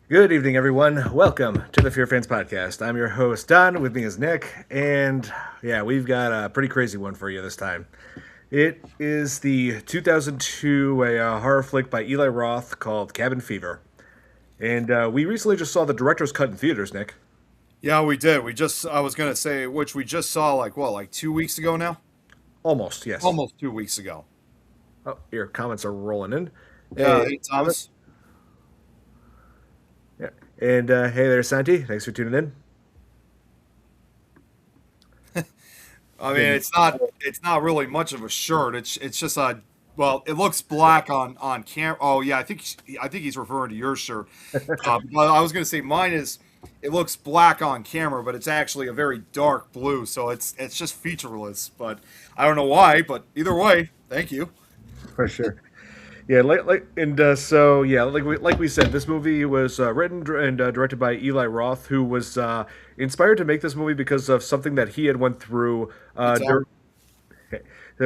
Good evening, everyone. Welcome to the FearFans podcast. I'm your host, Don. With me is Nick. And yeah, we've got a pretty crazy one for you this time. It is the 2002 horror flick by Eli Roth called Cabin Fever. And we recently just saw the director's cut in theaters, Nick. Yeah, we did. I was going to say, which we just saw like 2 weeks ago now? Almost, yes. Almost 2 weeks ago. Oh, your comments are rolling in. Yeah, Hey, hey, Thomas. yeah. And hey there, Santi. Thanks for tuning in. I mean, And it's not really much of a shirt. It's just well, it looks black on camera. Oh yeah, I think he's referring to your shirt. But I was going to say mine is it looks black on camera, but it's actually a very dark blue, so it's just featureless. But I don't know why, but either way, thank you. for sure. Yeah, like we said, this movie was written and directed by Eli Roth, who was inspired to make this movie because of something that he had went through. It's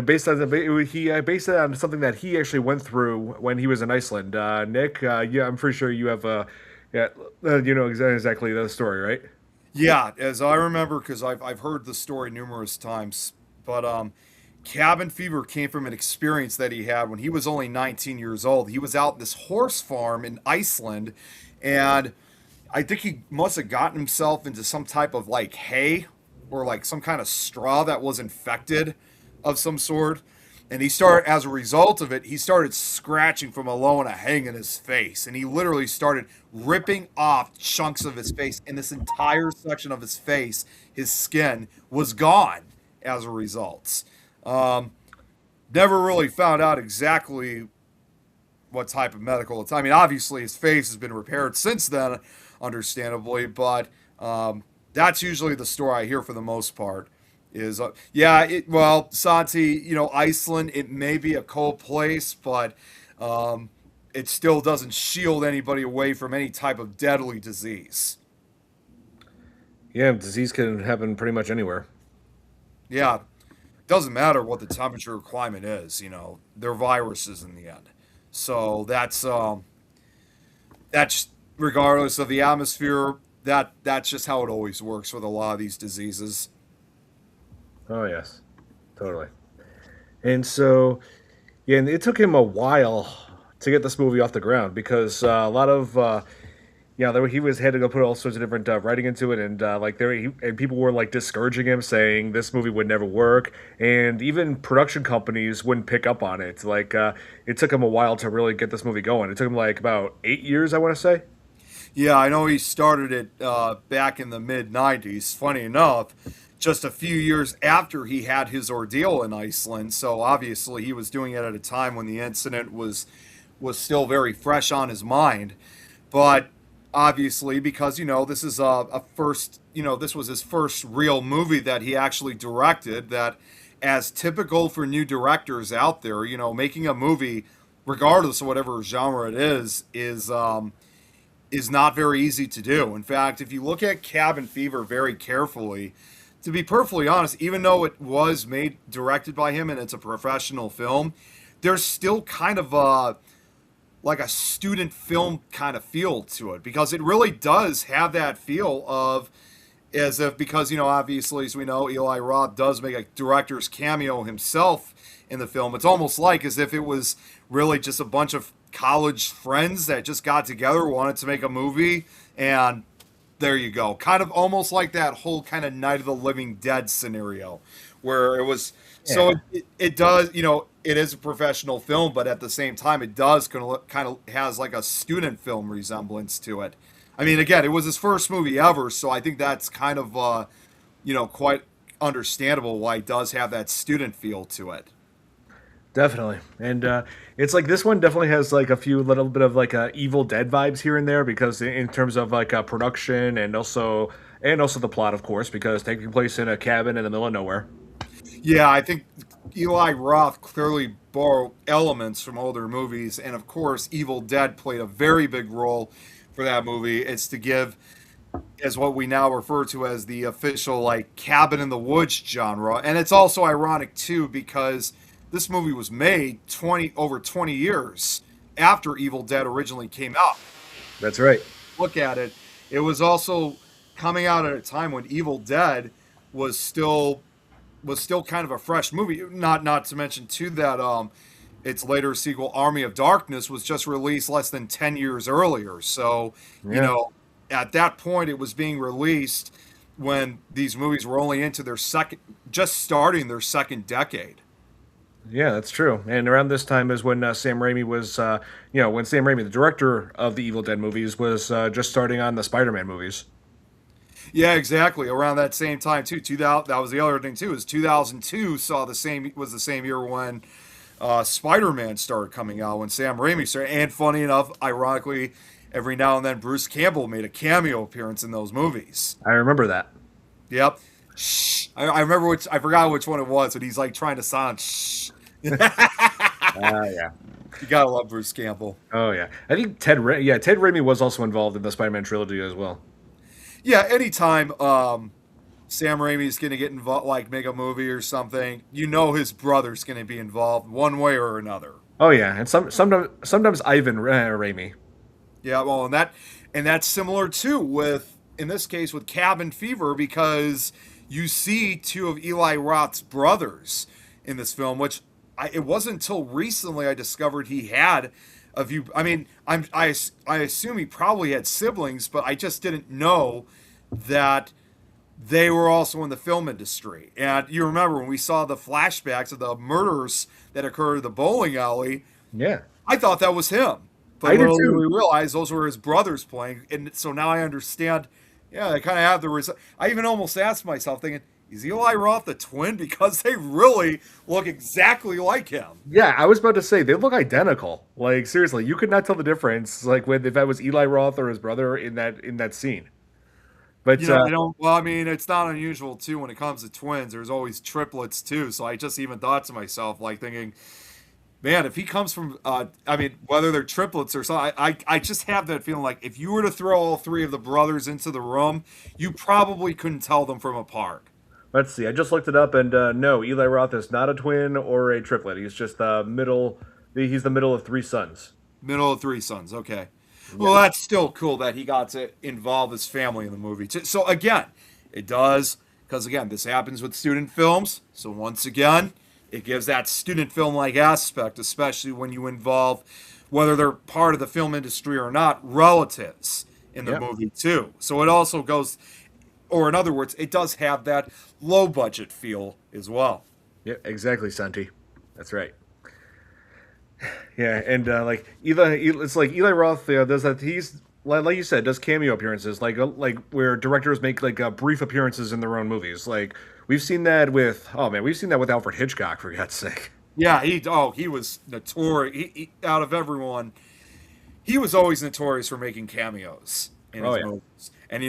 Based on he based it on something that he actually went through when he was in Iceland. Nick, yeah, I'm pretty sure you have yeah, you know exactly the story, right? Yeah, as I remember, because I've heard the story numerous times, but cabin fever came from an experience that he had when he was only 19 years old. He was out this horse farm in Iceland, and I think he must have gotten himself into some type of like hay or like some kind of straw that was infected of some sort. And as a result of it, he started scratching from alone a hang in his face. And he literally started ripping off chunks of his face. And this entire section of his face, his skin, was gone as a result. Um, Never really found out exactly what type of medical it's. I mean, obviously his face has been repaired since then, understandably, but that's usually the story I hear for the most part. Is yeah, well, Santi, Iceland, it may be a cold place, but it still doesn't shield anybody away from any type of deadly disease. Yeah, disease can happen pretty much anywhere. Yeah, doesn't matter what the temperature or climate is, they're viruses in the end. So that's regardless of the atmosphere. That's just how it always works with a lot of these diseases. Oh yes, totally. And so yeah, and it took him a while to get this movie off the ground because a lot of he was had to go put all sorts of different writing into it, and and people were like discouraging him, saying this movie would never work, and even production companies wouldn't pick up on it. It took him a while to really get this movie going. It took him like about 8 years, I want to say. Yeah, I know he started it back in the mid '90s. Funny enough, just a few years after he had his ordeal in Iceland. So obviously, he was doing it at a time when the incident was still very fresh on his mind. But obviously, because this is a first, this was his first real movie that he actually directed. That, as typical for new directors out there, making a movie, regardless of whatever genre it is not very easy to do. In fact, if you look at Cabin Fever very carefully, to be perfectly honest, even though it was made directed by him and it's a professional film, there's still kind of a student film kind of feel to it because it really does have that feel of as if because obviously as we know Eli Roth does make a director's cameo himself in the film. It's almost like as if it was really just a bunch of college friends that just got together, wanted to make a movie, and there you go. Kind of almost like that whole kind of Night of the Living Dead scenario, where it was. So Yeah. it does, it is a professional film, but at the same time, it does kind of has like a student film resemblance to it. I mean, again, it was his first movie ever, so I think that's kind of, quite understandable why it does have that student feel to it. Definitely, and it's like this one definitely has like a few little bit of like Evil Dead vibes here and there because in terms of like production and also the plot, of course, because taking place in a cabin in the middle of nowhere. Yeah, I think Eli Roth clearly borrowed elements from older movies, and of course, Evil Dead played a very big role for that movie. It's to give as what we now refer to as the official like cabin in the woods genre, and it's also ironic too because this movie was made 20 years after Evil Dead originally came out. That's right. look at it, it was also coming out at a time when Evil Dead was still kind of a fresh movie. Not to mention too that its later sequel, Army of Darkness, was just released less than 10 years earlier. So Yeah. at that point, it was being released when these movies were only into their second, just starting their second decade. Yeah, that's true. And around this time is when Sam Raimi was, when Sam Raimi, the director of the Evil Dead movies, was just starting on the Spider-Man movies. Yeah, exactly. Around that same time too. 2000. That was the other thing too. Is 2002 saw the same was the same year when Spider-Man started coming out, when Sam Raimi started. And funny enough, ironically, every now and then Bruce Campbell made a cameo appearance in those movies. I remember that. Yep. Shh. I remember which, I forgot which one it was, but he's like trying to sound shh. You Yeah. gotta love Bruce Campbell. Oh yeah. I think Ted Raimi was also involved in the Spider-Man trilogy as well. Yeah, anytime Sam Raimi's gonna get involved, like make a movie or something, his brother's gonna be involved one way or another. Oh yeah, and sometimes Ivan Raimi. Yeah, well, and that's similar too with, in this case, with Cabin Fever, because you see two of Eli Roth's brothers in this film, which it wasn't until recently I discovered he had a few. I mean, I assume he probably had siblings, but I just didn't know that they were also in the film industry. And you remember when we saw the flashbacks of the murders that occurred at the bowling alley, Yeah, I thought that was him. But I did little did we too. realize those were his brothers playing. And so now I understand. Yeah, they kind of have I even almost asked myself, thinking, is Eli Roth the twin? Because they really look exactly like him. Yeah, I was about to say they look identical. Like seriously, you could not tell the difference. Like when if that was Eli Roth or his brother in that scene. But I don't, well, I mean, it's not unusual too when it comes to twins. There's always triplets too. So I just even thought to myself, like thinking, man, if he comes from, I mean, whether they're triplets or something, I just have that feeling like if you were to throw all three of the brothers into the room, you probably couldn't tell them from apart. let's see. I just looked it up, and no, Eli Roth is not a twin or a triplet. He's just the middle. He's the middle of three sons. Middle of three sons. Okay. Well, Yep. that's still cool that he got to involve his family in the movie too. So again, it does, because again, this happens with student films. So once again, it gives that student film like aspect, especially when you involve, whether they're part of the film industry or not, relatives in the Yep. movie too. So it also goes, or in other words, it does have that low budget feel as well. Yep. Exactly, Santi. That's right. Yeah, and it's like Eli Roth does that. He's like you said, does cameo appearances, like where directors make like brief appearances in their own movies. Like we've seen that with we've seen that with Alfred Hitchcock for God's sake. Yeah, he was notorious. Out of everyone, he was always notorious for making cameos in Oh his yeah, movies. And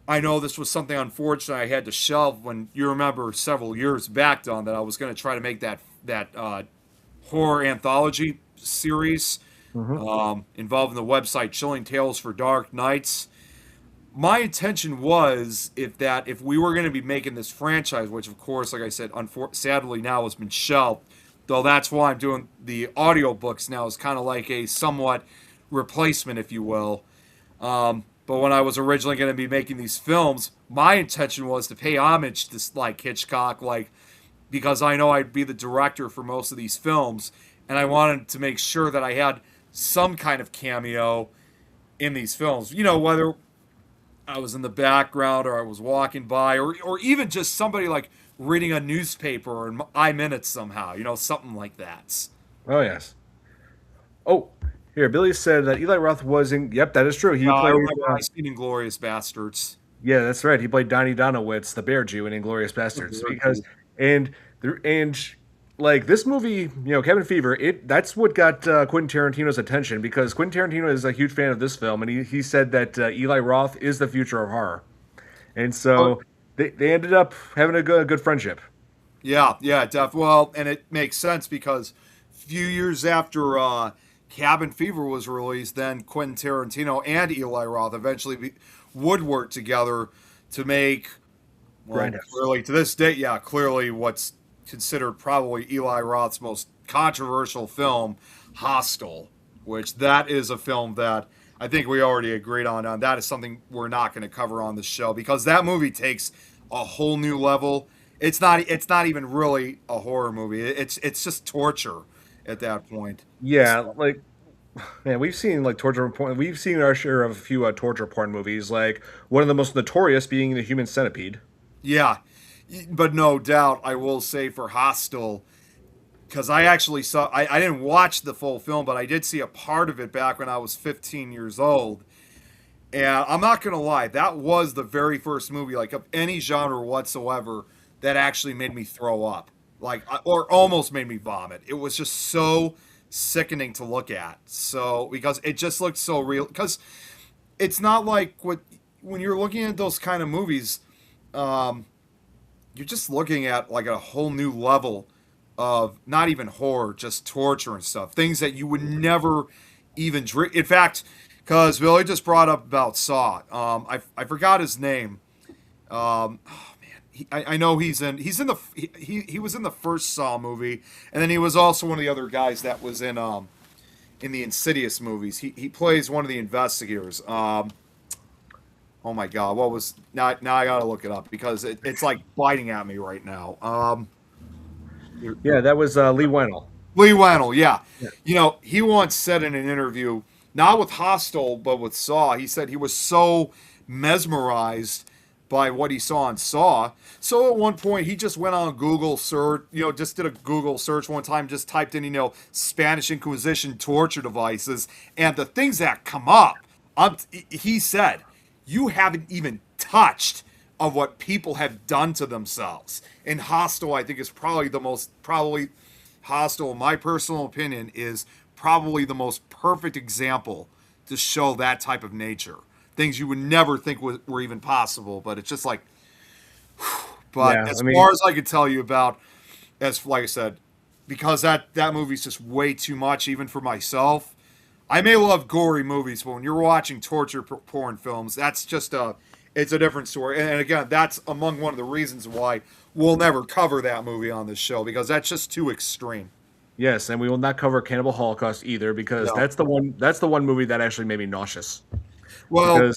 I know this was something unfortunate I had to shelve when you remember several years back, Don, that I was going to try to make that horror anthology series hmm involving the website Chilling Tales for Dark Nights. My intention was if we were going to be making this franchise, which of course, like I said, sadly now has been shelved, though that's why I'm doing the audiobooks now, is kind of like a somewhat replacement, if you will. But when I was originally going to be making these films, my intention was to pay homage to like Hitchcock, like because I know I'd be the director for most of these films, and I wanted to make sure that I had some kind of cameo in these films. Whether I was in the background or I was walking by, or even just somebody like reading a newspaper and I'm in it somehow, something like that. oh yes. Oh, here Billy said that Eli Roth was in. Yep, that is true. He I played. remember I seen Inglorious Bastards. Yeah, that's right. He played Donnie Donowitz, the Bear Jew in Inglorious Bastards. Because and and like this movie, Cabin Fever, that's what got Quentin Tarantino's attention because Quentin Tarantino is a huge fan of this film, and he said that Eli Roth is the future of horror, and Oh, so they ended up having a good friendship. yeah, yeah, well, and it makes sense because a few years after Cabin Fever was released, then Quentin Tarantino and Eli Roth eventually would work together to make, well, Grindhouse. clearly to this day, yeah, clearly what's considered probably Eli Roth's most controversial film, Hostel, which that is a film that I think we already agreed on that is something we're not going to cover on the show because that movie takes a whole new level. It's not even really a horror movie. It's just torture at that point. Yeah, like man, we've seen like torture porn. We've seen our share of a few torture porn movies. Like one of the most notorious being the Human Centipede. Yeah, but no doubt I will say for Hostel because I actually saw I didn't watch the full film, but I did see a part of it back when I was 15 years old. And I'm not gonna lie, that was the very first movie, like of any genre whatsoever, that actually made me throw up, like or almost made me vomit. It was just so sickening to look at. So because it just looked so real. Because it's not like what when you're looking at those kind of movies, um, you're just looking at like a whole new level of not even horror, just torture and stuff. Things that you would never even dream. In fact, because Billy just brought up about Saw. I forgot his name. Oh man, I know he was in the first Saw movie, and then he was also one of the other guys that was in the Insidious movies. He plays one of the investigators. Oh my God, what was now? I gotta look it up because it's like biting at me right now. Yeah, that was Lee Wennell. Lee Wannell, yeah. Yeah. You know, he once said in an interview, not with Hostel, but with Saw, he said he was so mesmerized by what he saw in Saw. So at one point, he just went on Google search, just did a Google search one time, just typed in, Spanish Inquisition torture devices, and the things that come up, he said, you haven't even touched of what people have done to themselves. And Hostel, I think, is probably Hostel, in my personal opinion, is probably the most perfect example to show that type of nature. Things you would never think were even possible, but it's just like, but Yeah, as I mean, far as I could tell you about, as like I said, because that movie's just way too much, even for myself. I may love gory movies, but when you're watching torture porn films, it's a different story. And again, that's among one of the reasons why we'll never cover that movie on this show because that's just too extreme. yes, and we will not cover Cannibal Holocaust either because No. that's the one movie that actually made me nauseous. Well,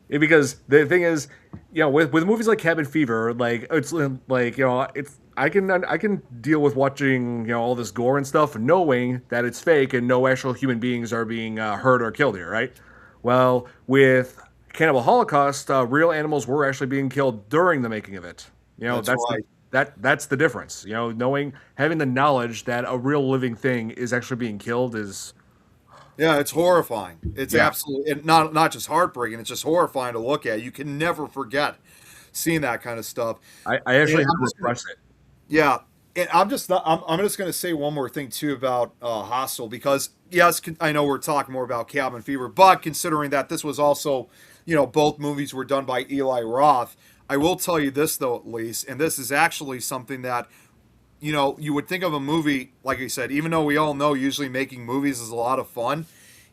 Because the thing is, with movies like Cabin Fever, like it's like it's I can deal with watching all this gore and stuff, knowing that it's fake and no actual human beings are being hurt or killed here, right? Well, with Cannibal Holocaust, real animals were actually being killed during the making of it. that's right. That's the difference. Knowing having the knowledge that a real living thing is actually being killed is Yeah, it's horrifying. It's yeah. absolutely not just heartbreaking. It's just horrifying to look at. You can never forget seeing that kind of stuff. I And actually have I'm just gonna, repressed it. yeah, and I'm just not. I'm just going to say one more thing too about Hostel because yes, I know we're talking more about Cabin Fever, but considering that this was also, both movies were done by Eli Roth. I will tell you this though, at least, and this is actually something that you would think of a movie, like I said, even though we all know usually making movies is a lot of fun,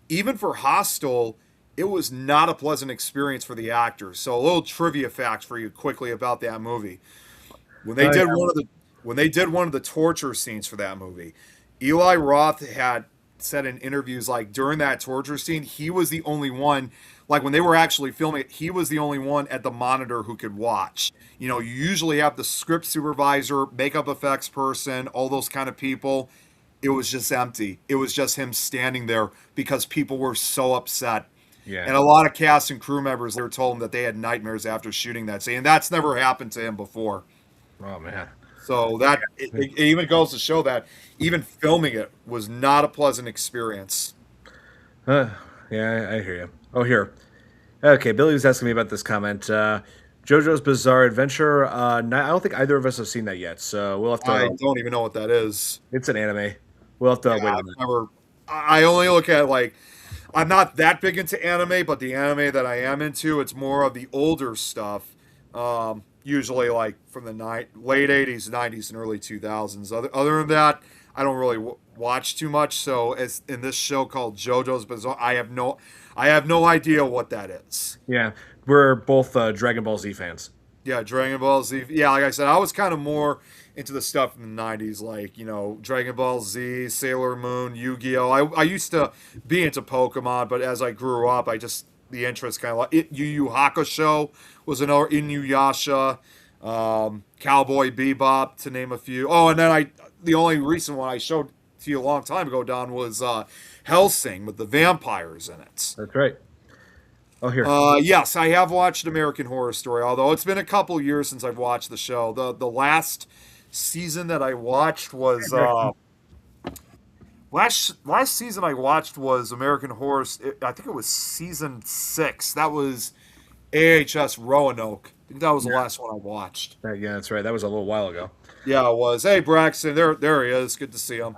even for Hostel, it was not a pleasant experience for the actors. So a little trivia fact for you quickly about that movie. When they Oh did yeah. one of the torture scenes for that movie, Eli Roth had said in interviews like during that torture scene, he was the only one, like when they were actually filming it, he was the only one at the monitor who could watch. You usually have the script supervisor, makeup effects person, all those kind of people. It was just empty. It was just him standing there because people were so upset. Yeah. And a lot of cast and crew members, they were told him that they had nightmares after shooting that scene. And that's never happened to him before. Oh man. So it even goes to show that even filming it was not a pleasant experience. Uh, yeah, I hear you. Oh, here. Okay, Billy was asking me about this comment. JoJo's Bizarre Adventure. I don't think either of us have seen that yet, so we'll have I to. don't even know what that is. It's an anime. We'll have to Yeah, wait I've on that. never. I only look at like I'm not that big into anime, but the anime that I am into, it's more of the older stuff. Usually like from the late '80s, '90s, and early 2000s. Other than that, I don't really watch too much. So as in this show called JoJo's Bizarre, I have no idea what that is. Yeah, we're both Dragon Ball Z fans. Yeah, Dragon Ball Z. Yeah, like I said, I was kind of more into the stuff in the 90s, like, Dragon Ball Z, Sailor Moon, Yu-Gi-Oh! I used to be into Pokemon, but as I grew up, the interest kind of like Yu Yu Hakusho was another Inuyasha, Cowboy Bebop, to name a few. Oh, and then the only recent one I showed to you a long time ago, Don, was Hellsing with the vampires in it. That's right. Oh, here. Yes, I have watched American Horror Story, although it's been a couple years since I've watched the show. The last season that I watched was last season I watched was American Horror. I think it was season 6. That was AHS Roanoke. I think that was the last one I watched. Yeah, that's right. That was a little while ago. Yeah, it was. Hey, Braxton, there he is. Good to see him.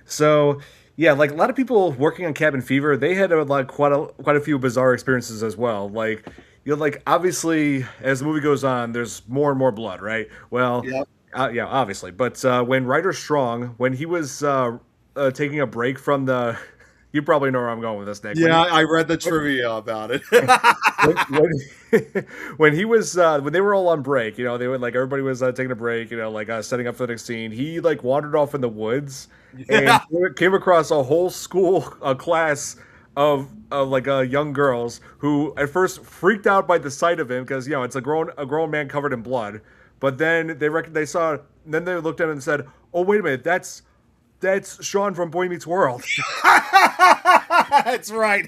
So yeah, like a lot of people working on Cabin Fever, they had like quite a few bizarre experiences as well. Like like obviously as the movie goes on, there's more and more blood, right? Well, Yep. yeah, obviously. But when Ryder Strong, when he was taking a break from the, you probably know where I'm going with this, Nick. Yeah, I read the trivia about it. When, when he was when they were all on break, they would like everybody was taking a break, like setting up for the next scene. He like wandered off in the woods and Yeah. came across a whole school, a class of like young girls who at first freaked out by the sight of him because it's a grown man covered in blood. But then they saw, then they looked at him and said, "Oh, wait a minute, that's Sean from Boy Meets World." That's right.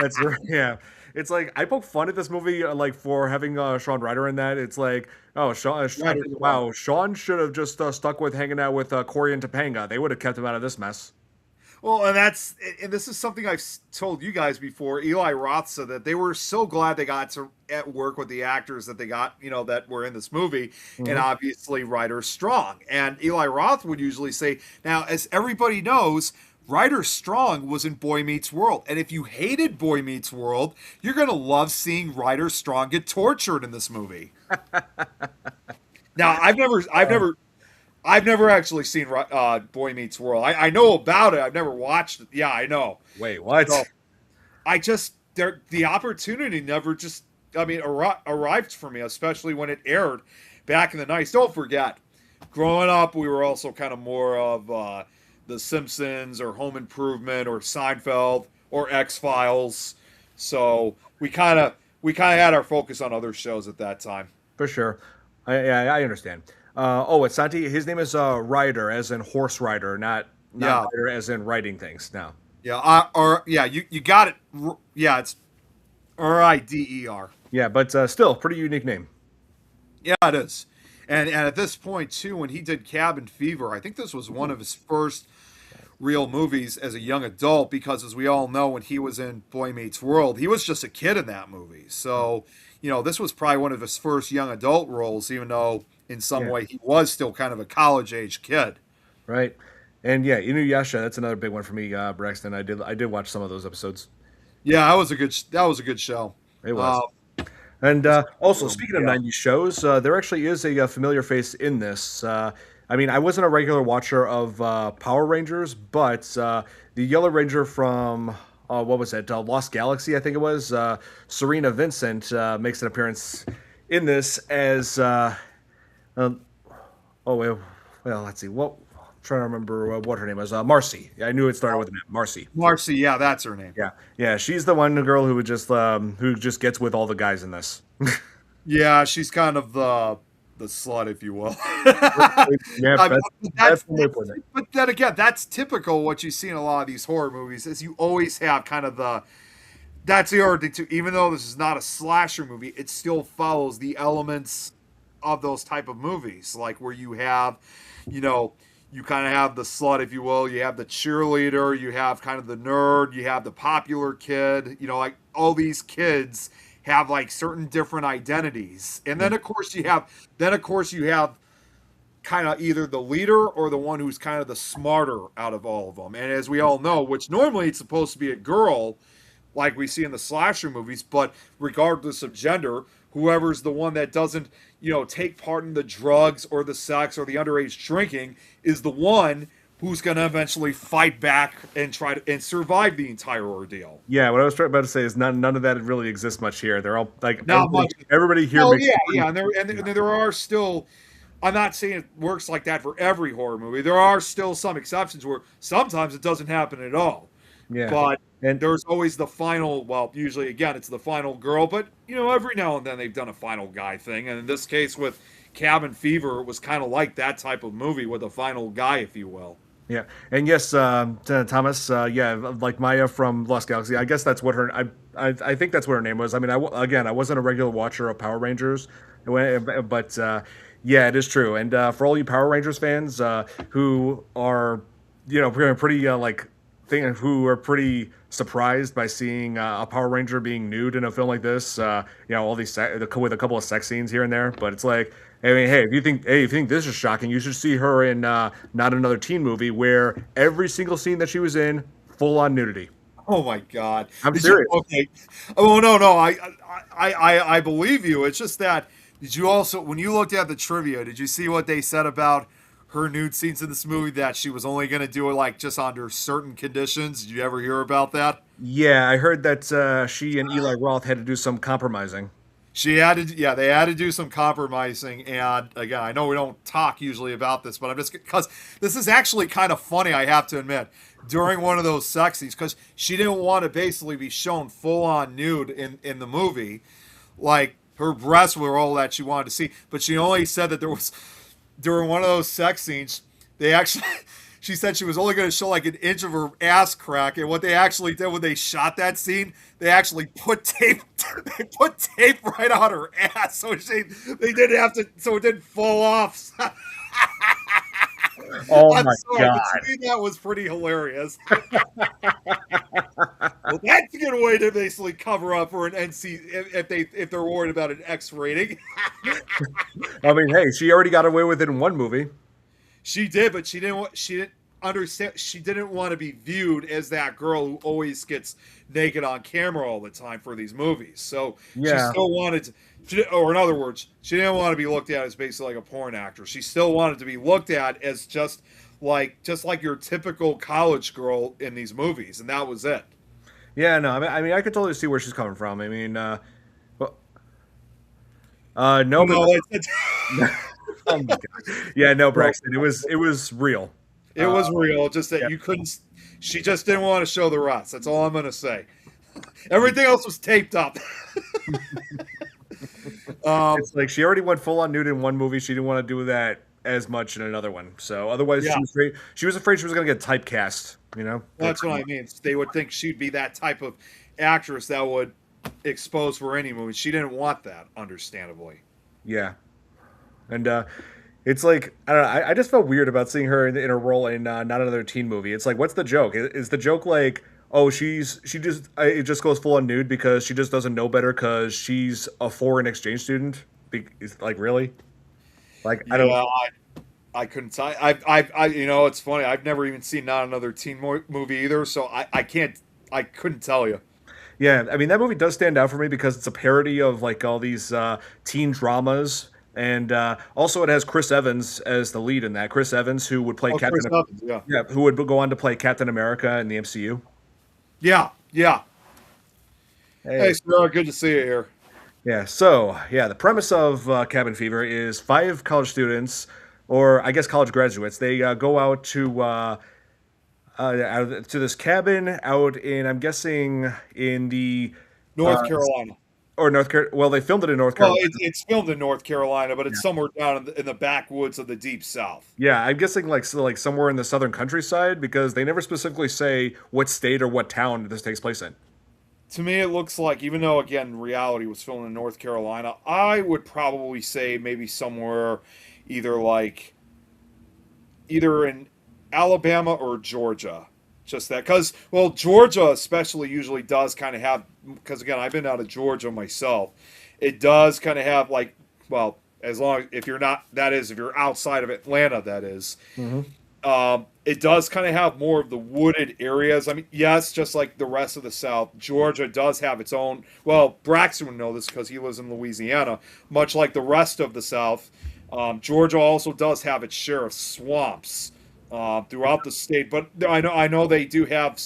That's right. Yeah. It's like I poke fun at this movie like for having Sean Ryder in that. It's like, oh, Sean, Right. wow, Sean should have just stuck with hanging out with Corey and Topanga. They would have kept him out of this mess. Well, and this is something I've told you guys before. Eli Roth said that they were so glad they got to at work with the actors that they got, that were in this movie, and Mhm. obviously Ryder Strong. And Eli Roth would usually say, now, as everybody knows, Ryder Strong was in Boy Meets World, and if you hated Boy Meets World, you're gonna love seeing Ryder Strong get tortured in this movie. Now, I've never actually seen Boy Meets World. I know about it. I've never watched it. Yeah, I know. Wait, what? So the opportunity never just, arrived for me, especially when it aired back in the 90s. Don't forget, growing up, we were also kind of more of The Simpsons or Home Improvement or Seinfeld or X-Files. So we kind of had our focus on other shows at that time. For sure. Yeah, I understand. Oh, it's Santi. His name is Ryder, as in horse rider, not Yeah. rider as in writing things. No. Yeah, you got it. Yeah, it's Rider. Yeah, but still, pretty unique name. Yeah, it is. And at this point too, when he did Cabin Fever, I think this was one of his first real movies as a young adult, because as we all know, when he was in Boy Meets World, he was just a kid in that movie. So, this was probably one of his first young adult roles, even though in some Yeah. way he was still kind of a college age kid. Right. And yeah, Inuyasha, that's another big one for me, Braxton. I did watch some of those episodes. Yeah, that was a good show. It was. Uh, And also, speaking of yeah. 90s shows, there actually is a familiar face in this. I mean, I wasn't a regular watcher of Power Rangers, but the Yellow Ranger from, what was it, Lost Galaxy, I think it was, Serena Vincent makes an appearance in this as, uh, oh, well, let's see, trying to remember what her name was. Marcy. Yeah, I knew it started with an M. Marcy. Marcy, yeah, that's her name. Yeah, yeah, she's the one girl who just gets with all the guys in this. Yeah, she's kind of the slut, if you will. Yeah, I- that's the way to put it. but then again, that's typical what you see in a lot of these horror movies. Is you always have kind of that's the other thing too. Even though this is not a slasher movie, it still follows the elements of those type of movies, like where you have, you kind of have the slut, if you will. You have the cheerleader. You have kind of the nerd. You have the popular kid. Like all these kids have like certain different identities, and then of course you have kind of either the leader or the one who's kind of the smarter out of all of them. And as we all know, which normally it's supposed to be a girl, like we see in the slasher movies, but regardless of gender, whoever's the one that doesn't, take part in the drugs or the sex or the underage drinking is the one who's going to eventually fight back and try to and survive the entire ordeal. Yeah, what I was about to say is none of that really exists much here. They're all like Not much. everybody here Well, makes yeah, pretty. yeah, and there are still. I'm not saying it works like that for every horror movie. There are still some exceptions where sometimes it doesn't happen at all. Yeah, But and there's always the final. Well, usually again, it's the final girl. But every now and then they've done a final guy thing. And in this case, with Cabin Fever, it was kind of like that type of movie with a final guy, if you will. yeah, and yes, Thomas. Yeah, like Maya from Lost Galaxy. I guess that's what her. I think that's what her name was. I mean, again, I wasn't a regular watcher of Power Rangers, but yeah, it is true. And for all you Power Rangers fans who are, pretty like who are pretty surprised by seeing a Power Ranger being nude in a film like this. All these with a couple of sex scenes here and there, but it's like. I mean, hey, if you think this is shocking, you should see her in Not Another Teen Movie, where every single scene that she was in, full on nudity. Oh my God! I'm serious. Okay. Oh no, I believe you. It's just that. Did you also, when you looked at the trivia, did you see what they said about her nude scenes in this movie? That she was only going to do it like just under certain conditions. Did you ever hear about that? Yeah, I heard that she and Eli Roth had to do some compromising. She had to, yeah, they had to do some compromising. And again, I know we don't talk usually about this, but I'm just because this is actually kind of funny, I have to admit, during one of those sex scenes, because she didn't want to basically be shown full on nude in the movie. Like her breasts were all that she wanted to see, but she only said that there was during one of those sex scenes, they actually. She said she was only going to show like an inch of her ass crack, and what they actually did when they shot that scene, they actually put tape. They put tape right on her ass, so they didn't have to, so it didn't fall off. Oh I'm my sorry, god! but to me that was pretty hilarious. Well, that's a good way to basically cover up for an NC if they're worried about an X rating. I mean, hey, she already got away with it in one movie. She did, but she didn't understand. She didn't want to be viewed as that girl who always gets naked on camera all the time for these movies. So she Yeah, still wanted or in other words, she didn't want to be looked at as basically like a porn actress. She still wanted to be looked at as just like your typical college girl in these movies, and that was it. yeah, no, I mean, I could totally see where she's coming from. I mean, well, no, but No, oh my god, yeah, no, Braxton, it was real. it was real. Just that Yeah. you couldn't. She just didn't want to show the rust. That's all I'm gonna say. Everything else was taped up. It's like she already went full on nude in one movie. She didn't want to do that as much in another one. So otherwise, Yeah. she was afraid she was going to get typecast. You know. That's what I mean. They would think she'd be that type of actress that would expose for any movie. She didn't want that, understandably. Yeah, and it's like I don't know. I just felt weird about seeing her in her role in Not Another Teen Movie. It's like, what's the joke? Is the joke like, oh, she just it just goes full on nude because she just doesn't know better because she's a foreign exchange student? It's like, really? Like, I don't. Yeah, I couldn't tell. It's funny. I've never even seen Not Another Teen movie either, so I can't. I couldn't tell you. Yeah, I mean that movie does stand out for me because it's a parody of like all these teen dramas, and also it has Chris Evans as the lead in that. Chris Evans, who would play Oh, Chris Captain, Evans, yeah, yeah, who would go on to play Captain America in the MCU. yeah, yeah. Hey, Hey, sir, good to see you here. yeah. So yeah, the premise of Cabin Fever is five college students, or I guess college graduates. They go out to this cabin out in, I'm guessing, in the North uh, Carolina. or North Carolina. Well, they filmed it in North Well, Carolina. it's filmed in North Carolina, but it's somewhere down in the backwoods of the deep south. Yeah, I'm guessing like somewhere in the southern countryside because they never specifically say what state or what town this takes place in. To me, it looks like, even though again reality was filmed in North Carolina, I would probably say maybe somewhere either like either in Alabama or Georgia. Just that, because well, Georgia especially usually does kind of have, because again, I've been out of Georgia myself. It does kind of have like, well, as long if you're not, that is, if you're outside of Atlanta, that is. Hmm. It does kind of have more of the wooded areas. I mean, yes, just like the rest of the South, Georgia does have its own. Well, Braxton would know this because he lives in Louisiana. Much like the rest of the South, Georgia also does have its share of swamps. throughout the state. But I know they do have,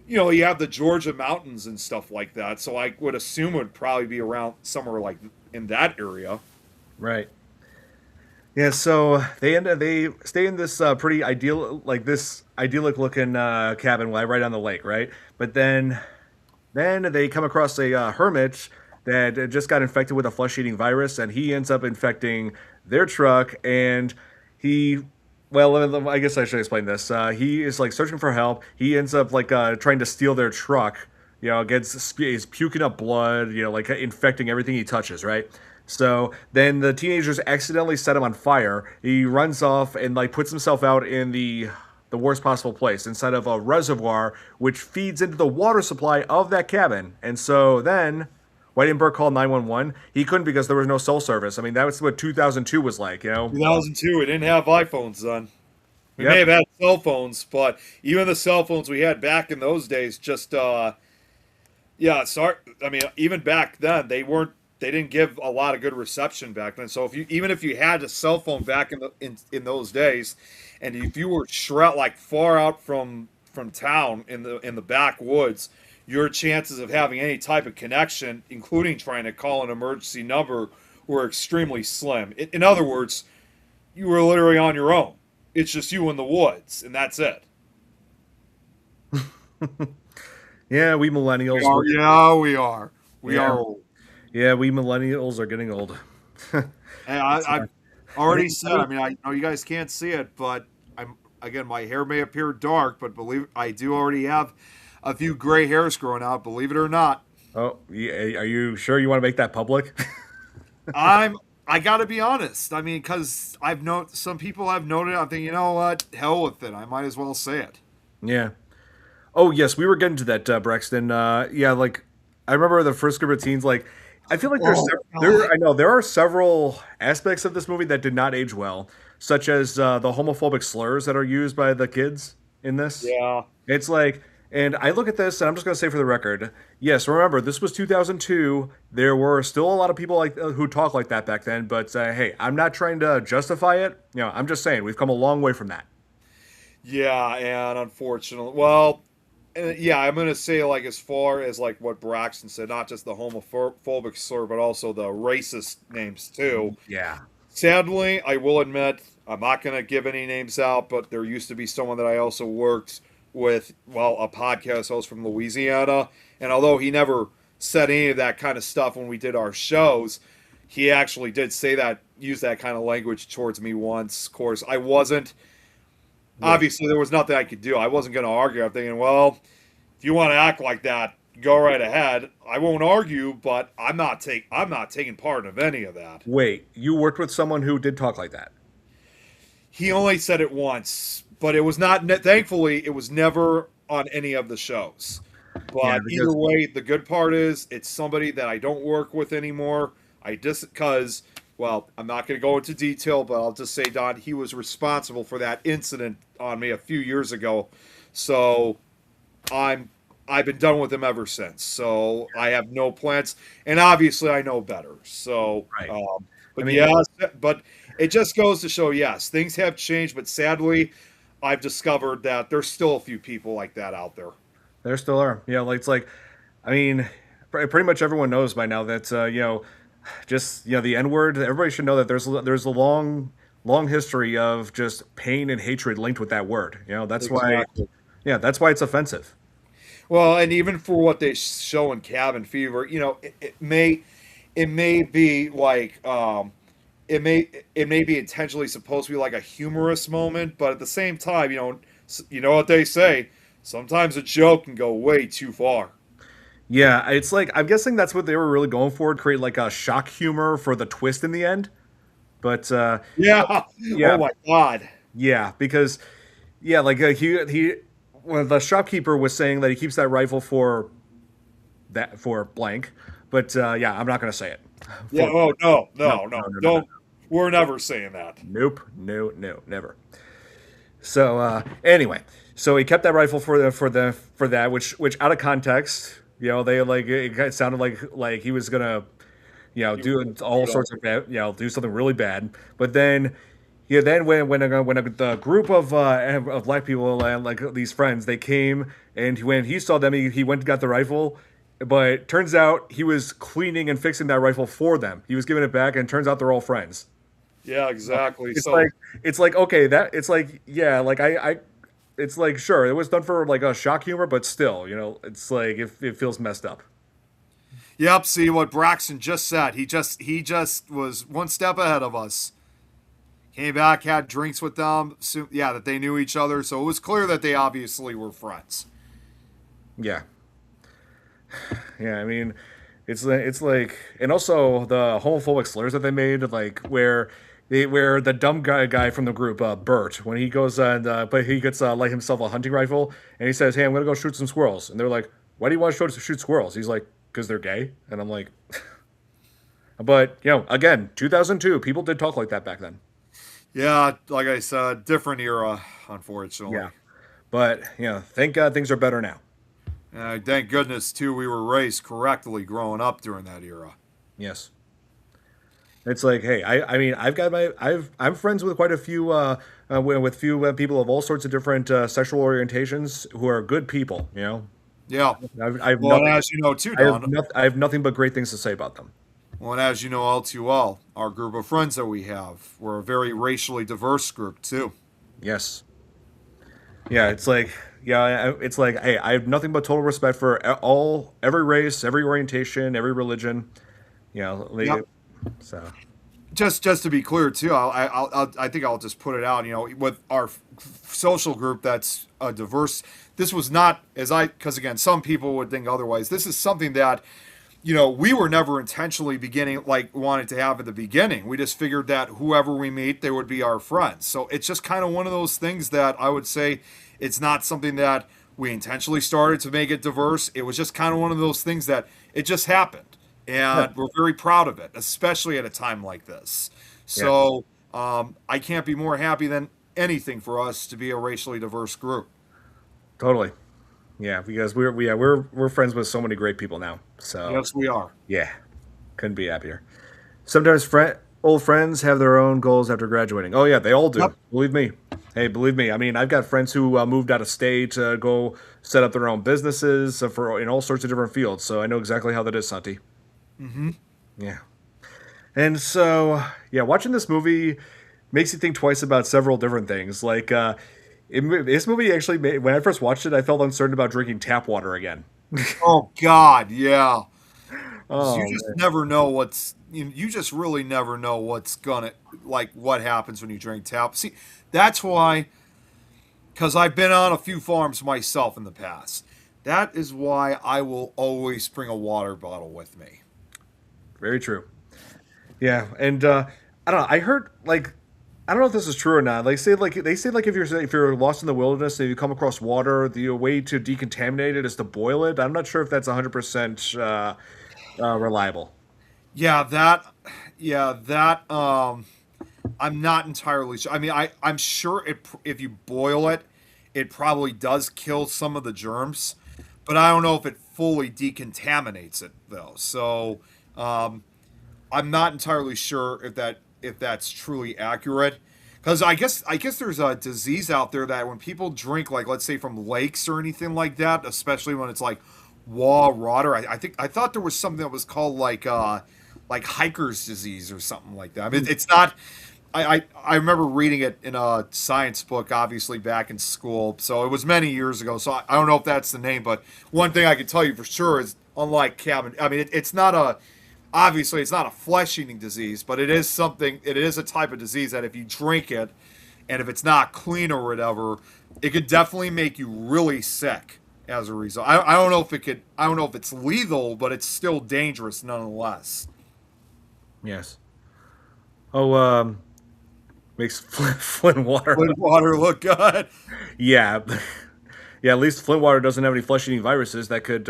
you have the Georgia mountains and stuff like that. So I would assume it would probably be around somewhere like in that area. Right. Yeah, so they stay in this pretty ideal like this idyllic looking cabin right on the lake, right? But then they come across a hermit that just got infected with a flesh-eating virus, and he ends up infecting their truck. And he, well, I guess I should explain this. He is like searching for help. He ends up like trying to steal their truck. He's puking up blood. Like infecting everything he touches, right? So then the teenagers accidentally set him on fire. He runs off and like puts himself out in the worst possible place inside of a reservoir, which feeds into the water supply of that cabin. And so then, why didn't Burke call 911? He couldn't because there was no cell service. I mean, that was what 2002 was like. 2002, we didn't have iPhones then. We may Yep. have had cell phones, but even the cell phones we had back in those days, just yeah, sorry. I mean, even back then, they didn't give a lot of good reception back then. So even if you had a cell phone back in those days, and if you were like far out from town in the backwoods, your chances of having any type of connection, including trying to call an emergency number, were extremely slim. In other words, you were literally on your own. It's just you in the woods, and that's it. Yeah, we millennials. Yeah, we are. We Yeah, are old. yeah, we millennials are getting old. And It's, I've I already mean, said. I mean, I know you guys can't see it, but my hair may appear dark, but believe I do already have a few gray hairs growing out. Believe it or not, oh, yeah, are you sure you want to make that public? I got to be honest. I mean, because I've known some people have noted. I'm thinking, you know what? Hell with it. I might as well say it. Yeah. Oh yes, we were getting to that, Brexton. Yeah, like I remember the first group of teens. Like, I feel like Oh God. there. I know there are several aspects of this movie that did not age well, such as the homophobic slurs that are used by the kids in this. Yeah. It's like, and I look at this, and I'm just going to say for the record, yes, remember this was 2002. There were still a lot of people like who talk like that back then. But hey, I'm not trying to justify it. I'm just saying we've come a long way from that. Yeah, and unfortunately, well, yeah, I'm gonna say like as far as like what Braxton said, not just the homophobic slur, but also the racist names too. Yeah. Sadly, I will admit I'm not gonna give any names out, but there used to be someone that I also worked with, well, a podcast host from Louisiana, and although he never said any of that kind of stuff when we did our shows, he actually did say that, use that kind of language towards me once. Of course, I wasn't. Yeah. Obviously there was nothing I could do. I wasn't going to argue. I'm thinking, well, if you want to act like that, go right ahead. I won't argue, but I'm not taking part of any of that. Wait, you worked with someone who did talk like that? He only said it once, but it was not. Thankfully, it was never on any of the shows. Yeah, But either because way, the good part is it's somebody that I don't work with anymore. I just because, well, I'm not going to go into detail, but I'll just say, Don, he was responsible for that incident on me a few years ago. So I'm I've been done with him ever since. So I have no plans, and obviously I know better. So, right. I but mean, yeah, but it just goes to show, yes, things have changed, but sadly, I've discovered that there's still a few people like that out there. there still are. Yeah, like it's like, I mean, pretty much everyone knows by now that just the N word. Everybody should know that there's a long history of just pain and hatred linked with that word. That's why. Exactly. Yeah, that's why it's offensive. Well, and even for what they show in Cabin Fever, it may be like it may be intentionally supposed to be like a humorous moment, but at the same time, you know what they say. Sometimes a joke can go way too far. Yeah, it's like I'm guessing that's what they were really going for, create like a shock humor for the twist in the end. But Yeah. Oh yeah, my God. yeah, because yeah, like he well, the shopkeeper was saying that he keeps that rifle for blank, but yeah, I'm not gonna say it. Yeah. For Oh no, no, no, no. no, no, no, no, Don't. We're never saying that. nope, no, no, never. So anyway, so he kept that rifle for that, which out of context, they like it sounded like he was gonna do all sorts of bad, do something really bad, but then yeah, then the group of black people and like these friends, they came, and when he saw them, he went and got the rifle, but turns out he was cleaning and fixing that rifle for them. He was giving it back, and turns out they're all friends. Yeah, exactly. It's So like it's like okay, that it's like yeah, like I it's like sure it was done for like a shock humor, but still, it's like it feels messed up. yep, see what Braxton just said. He just was one step ahead of us. Came back, had drinks with them. So, yeah, that they knew each other, so it was clear that they obviously were friends. Yeah, yeah. I mean, it's like, and also the homophobic slurs that they made, like where the dumb guy from the group, Bert, when he goes and but he gets like himself a hunting rifle, and he says, "Hey, I'm gonna go shoot some squirrels," and they're like, "Why do you want to shoot squirrels?" He's like, "Because they're gay," and I'm like, but again, 2002, people did talk like that back then. Yeah, like I said, different era, Yeah, unfortunately. but thank God things are better now. Thank goodness too we were raised correctly growing up during that era. Yes. It's like, hey, I mean, I'm friends with quite a few, with few people of all sorts of different sexual orientations who are good people. Yeah. I have Well, and nothing, as you know too, Don. I have nothing but great things to say about them. Well, and as you know all too well, our group of friends that we have, we're a very racially diverse group too. Yes, yeah, it's like, it's like, hey, I have nothing but total respect for every race, every orientation, every religion. Yep. So Just to be clear too, I think I'll just put it out. With our social group that's diverse, this was not because again, some people would think otherwise. This is something that we were never intentionally beginning like wanted to have at the beginning. We just figured that whoever we meet, they would be our friends. So it's just kind of one of those things that I would say it's not something that we intentionally started to make it diverse. It was just kind of one of those things that it just happened. yeah, And we're very proud of it, especially at a time like this. yeah, So I can't be more happy than anything for us to be a racially diverse group. totally. Yeah, because we're friends with so many great people now. So Yes, we are. yeah, couldn't be happier. Sometimes old friends have their own goals after graduating. Oh yeah, they all do. Yep. Believe me. Hey, believe me. I mean, I've got friends who moved out of state to go set up their own businesses for in all sorts of different fields. So I know exactly how that is, Santi. Hmm. Yeah. And so yeah, watching this movie makes you think twice about several different things. Like this movie actually made, when I first watched it, I felt uncertain about drinking tap water again. Oh God, yeah. 'Cause you Oh just man. never know you just really never know what's gonna like what happens when you drink tap. See, that's why because I've been on a few farms myself in the past. That is why I will always bring a water bottle with me. Very true. Yeah, and I don't know. I heard like I don't know if this is true or not. They say like if you're lost in the wilderness and you come across water, the way to decontaminate it is to boil it. I'm not sure if that's 100% reliable. Yeah, that I'm not entirely sure. I mean, I'm sure if you boil it, it probably does kill some of the germs, but I don't know if it fully decontaminates it though. So um, I'm not entirely sure if that's truly accurate. Because I guess there's a disease out there that when people drink, like let's say from lakes or anything like that, especially when it's like water. I thought there was something that was called like hiker's disease or something like that. I mean, it's not. I remember reading it in a science book, obviously back in school. So it was many years ago. So I don't know if that's the name, but one thing I can tell you for sure is, unlike cabin, I mean, it's not a obviously it's not a flesh-eating disease, but it is something. It is a type of disease that if you drink it, and if it's not clean or whatever, it could definitely make you really sick as a result. I don't know if it could. I don't know if it's lethal, but it's still dangerous nonetheless. Yes. Oh, makes Flint water. Would water look good? Yeah, yeah. At least Flint water doesn't have any flesh-eating viruses that could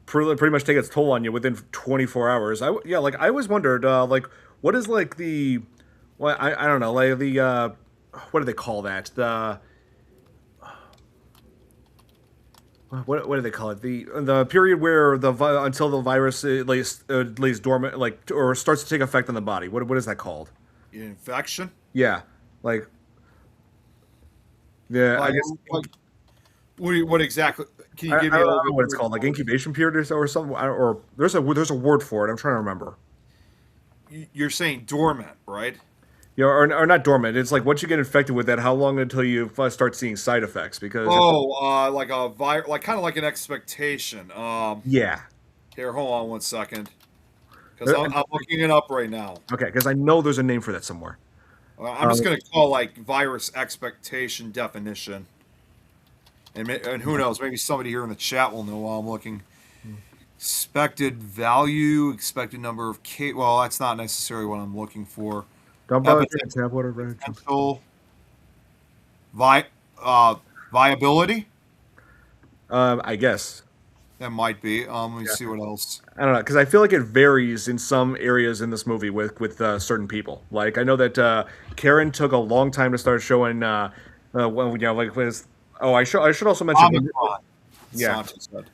pretty much take its toll on you within 24 hours. Yeah, like I always wondered, like what is like the, well, I don't know, like the what do they call that? The what do they call it? The period where until the virus lays dormant, like or starts to take effect on the body. What is that called? Infection? Yeah. Like, yeah, I Like, guess like what exactly? Can you give I me a don't little know bit what it's more called, like knowledge? incubation period or something, or there's a word for it. I'm trying to remember. You're saying dormant, right? Or not dormant. It's like once you get infected with that, how long until you start seeing side effects? Because if Oh, like a like kind of like an expectation. yeah, Here, hold on one second, because Uh, I'm looking it up right now. okay, because I know there's a name for that somewhere. I'm Um, just gonna call like virus expectation definition, and who knows, maybe somebody here in the chat will know while I'm looking. Expected value, expected number of case. Well, that's not necessarily what I'm looking for. Dumb brother, Epidemic tap water, potential, vi- uh, viability. I guess. That might be. Let me Yeah, see what else. I don't know because I feel like it varies in some areas in this movie with certain people. Like I know that Karen took a long time to start showing. Well, like was. Oh, I should also mention. Omicron. Yeah. Santi said.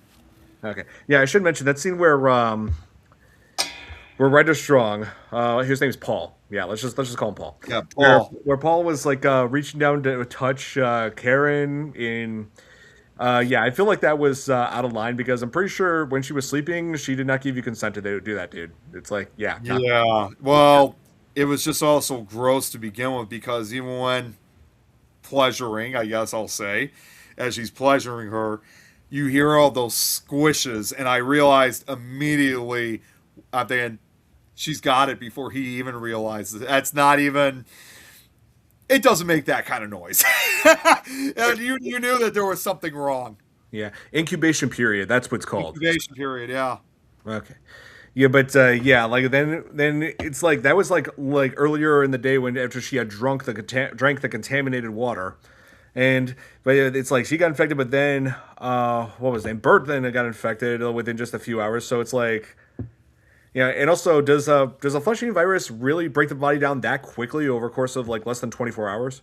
Okay. Yeah, I should mention that scene where Ryder Strong, his name's Paul. Yeah, let's just call him Paul. Yeah, Where Paul. where Paul was like reaching down to touch Karen in. Yeah, I feel like that was out of line because I'm pretty sure when she was sleeping, she did not give you consent to do that, dude. It's like, yeah, no. Yeah. Well, it was just also gross to begin with because even when pleasuring, I guess I'll say, as she's pleasuring her, you hear all those squishes, and I realized immediately, then she's got it before he even realizes it. That's not even. It doesn't make that kind of noise, and you knew that there was something wrong. Yeah, incubation period. That's what's called. Incubation period. Yeah. Okay. Yeah, but yeah, like then it's like that was like earlier in the day when after she had drank the contaminated water, and but it's like she got infected, but then what was his name? Bert then got infected within just a few hours. So it's like yeah, and also does a flesh eating virus really break the body down that quickly over a course of like less than 24 hours?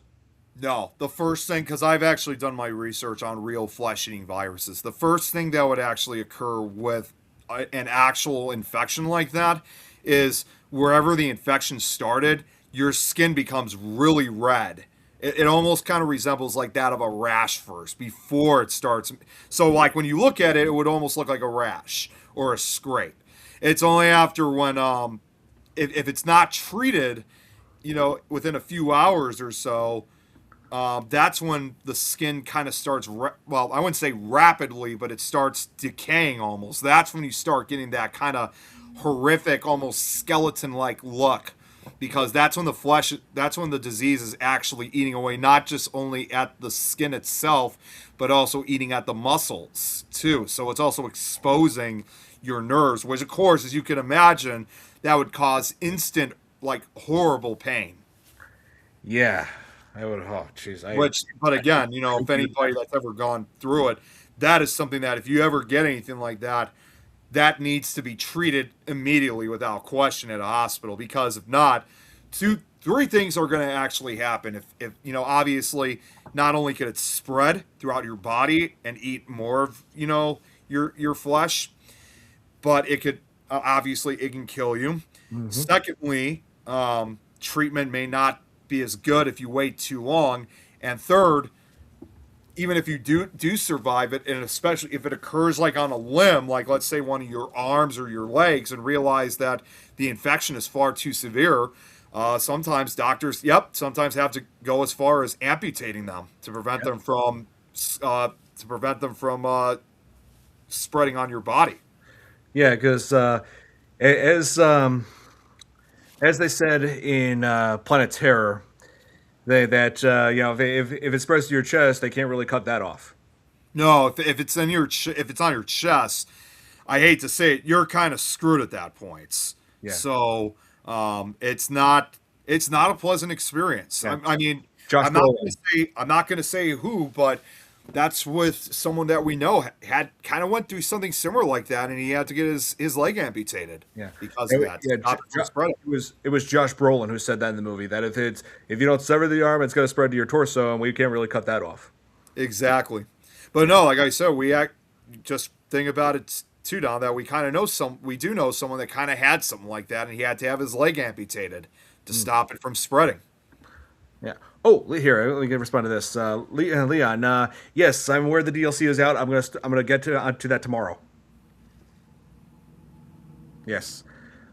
No, the first thing, because I've actually done my research on real flesh eating viruses, the first thing that would actually occur with an actual infection like that is wherever the infection started, your skin becomes really red. It almost kind of resembles like that of a rash first before it starts. So, like when you look at it, it would almost look like a rash or a scrape. It's only after when, if it's not treated, within a few hours or so, that's when the skin kind of starts, well, I wouldn't say rapidly, but it starts decaying almost. That's when you start getting that kind of horrific, almost skeleton like look. Because that's when the disease is actually eating away, not just only at the skin itself, but also eating at the muscles too. So it's also exposing your nerves, which, of course, as you can imagine, that would cause instant, like, horrible pain. Yeah, I would. Oh, jeez, Which, but again, if anybody that's ever gone through it, that is something that if you ever get anything like that, that needs to be treated immediately without question at a hospital. Because if not, three things are going to actually happen. If obviously, not only could it spread throughout your body and eat more of your flesh, but it could obviously it can kill you. Mhm. Secondly, treatment may not be as good if you wait too long. And third, even if you do survive it, and especially if it occurs like on a limb, like let's say one of your arms or your legs, and realize that the infection is far too severe, sometimes doctors, sometimes have to go as far as amputating them to prevent them from spreading on your body. Yeah, because as as they said in Planet Terror, that if it spreads to your chest, they can't really cut that off. No, if it's in if it's on your chest, I hate to say it, you're kind of screwed at that point. Yeah, So it's not a pleasant experience. yeah. I mean, Josh Brolin. I'm not going to say who, but that's with someone that we know had kind of went through something similar like that, and he had to get his leg amputated Yeah, because of that. To yeah. stop it from spreading. It was Josh Brolin who said that in the movie that if you don't sever the arm, it's going to spread to your torso, and we can't really cut that off. Exactly. But no, like I said, just think about it too, Don, that we do know someone that kind of had something like that, and he had to have his leg amputated to stop it from spreading. Yeah. Here, let me respond to this. Leon, yes, I'm aware the DLC is out. I'm gonna get to that tomorrow. Yes,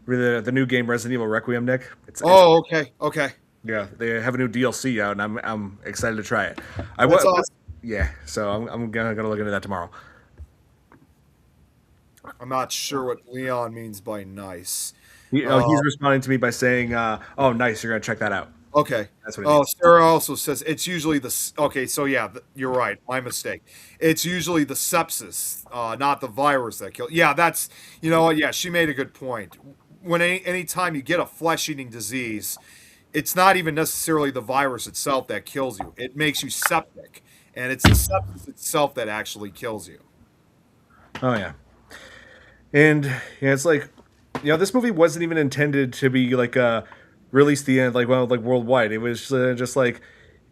the new game Resident Evil Requiem, Nick. It's Oh, okay, okay. Yeah, they have a new DLC out, and I'm excited to try it. That's awesome. Yeah, so I'm gonna look into that tomorrow. I'm not sure what Leon means by nice. He's Uh, responding to me by saying, "Oh, nice, you're gonna check that out." okay. That's what he Oh, means. Sarah also says it's usually okay, so yeah, you're right. My mistake. It's usually the sepsis, not the virus that kills. Yeah, that's, you know what? Yeah, she made a good point. When any time you get a flesh-eating disease, it's not even necessarily the virus itself that kills you. It makes you septic, and it's the sepsis itself that actually kills you. Oh yeah, and yeah, it's like, this movie wasn't even intended to be like released the end like worldwide. It was just like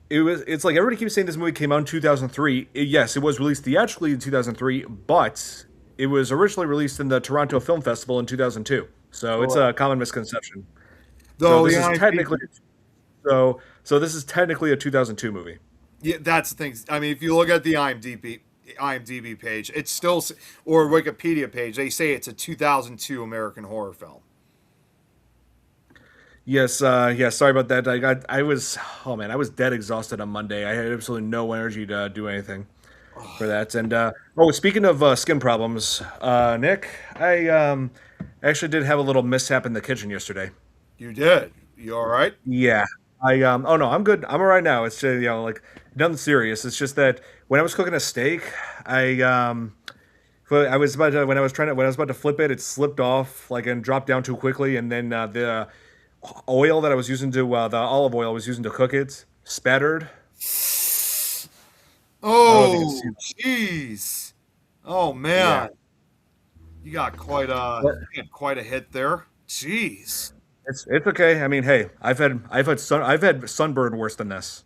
it's like everybody keeps saying this movie came out in 2003. Yes, it was released theatrically in 2003, but it was originally released in the Toronto Film Festival in 2002. So it's Correct. a common misconception. So Though the this is IMDb, technically this is technically a 2002 movie. yeah, that's the thing. I mean, if you look at the IMDb page, it's still or Wikipedia page, they say it's a 2002 American horror film. Yes, yeah. Sorry about that. I was, oh man, I was dead exhausted on Monday. I had absolutely no energy to do anything for that. And speaking of skin problems, Nick, I actually did have a little mishap in the kitchen yesterday. You did. You all right? Yeah, oh no, I'm good. I'm all right now. It's just, like nothing serious. It's just that when I was cooking a steak, I I was about to, when I was about to flip it, it slipped off like and dropped down too quickly, and then the oil that I was using to the olive oil I was using to cook it spattered. I don't know if you can Oh, see jeez. Oh that. Yeah, man, you got but quite a hit there. Jeez. it's okay. I mean, hey, I've had sunburn worse than this.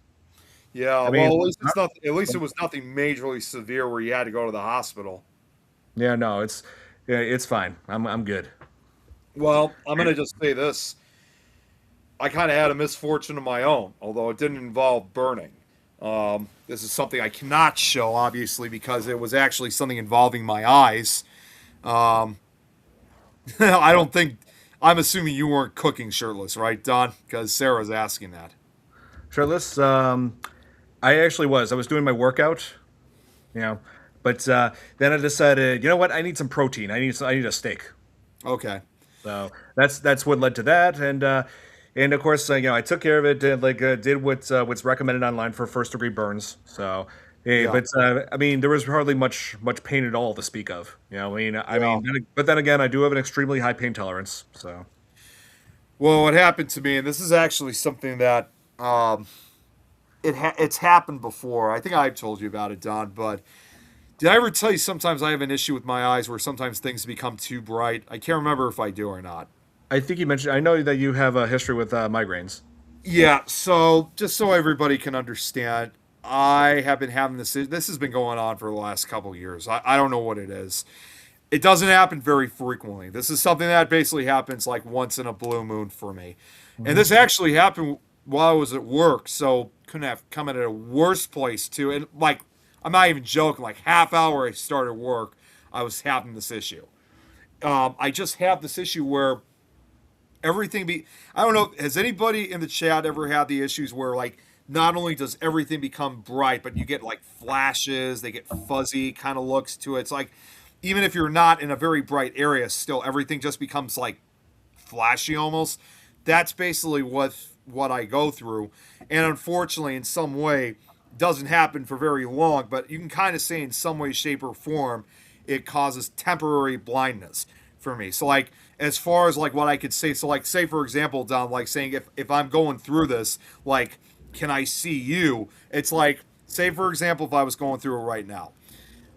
Yeah. I mean, Well, at least it's not. At least it was nothing majorly severe where you had to go to the hospital. yeah, no, it's fine. I'm good. Well, I'm gonna just say this. I kind of had a misfortune of my own, although it didn't involve burning. This is something I cannot show, obviously, because it was actually something involving my eyes. Um, I don't think. I'm assuming you weren't cooking shirtless, right, Don? Because Sarah's asking that. Shirtless. I actually was. I was doing my workout, you know, but then I decided, you know what? I need some protein. I need a steak. Okay. So that's what led to that, and of course, I took care of it and did what's recommended online for first degree burns. So, Yeah. but I mean, there was hardly much pain at all to speak of. Yeah. But then again, I do have an extremely high pain tolerance. So, Well, what happened to me, and this is actually something that it's happened before. I think I've told you about it, Don. But did I ever tell you sometimes I have an issue with my eyes where sometimes things become too bright? I can't remember if I do or not. I think you mentioned. I know that you have a history with migraines. Yeah, so just so everybody can understand, I have been having this. This has been going on for the last couple years. I don't know what it is. It doesn't happen very frequently. This is something that basically happens like once in a blue moon for me. And Hmm. this actually happened while I was at work, so couldn't have come at a worse place too. And like, I'm not even joking. Like half hour I started work, I was having this issue. I just have this issue where everything be I don't know, has anybody in the chat ever had the issues where like not only does everything become bright, but you get like flashes, they get fuzzy kind of looks to it. It's like even if you're not in a very bright area, still everything just becomes like flashy almost. That's basically what I go through. And unfortunately in some way doesn't happen for very long, but you can kind of say in some way, shape, or form, it causes temporary blindness for me. So like as far as like what I could say, so like say for example, Dom, like saying if I'm going through this, like can I see you? It's like say for example, if I was going through it right now,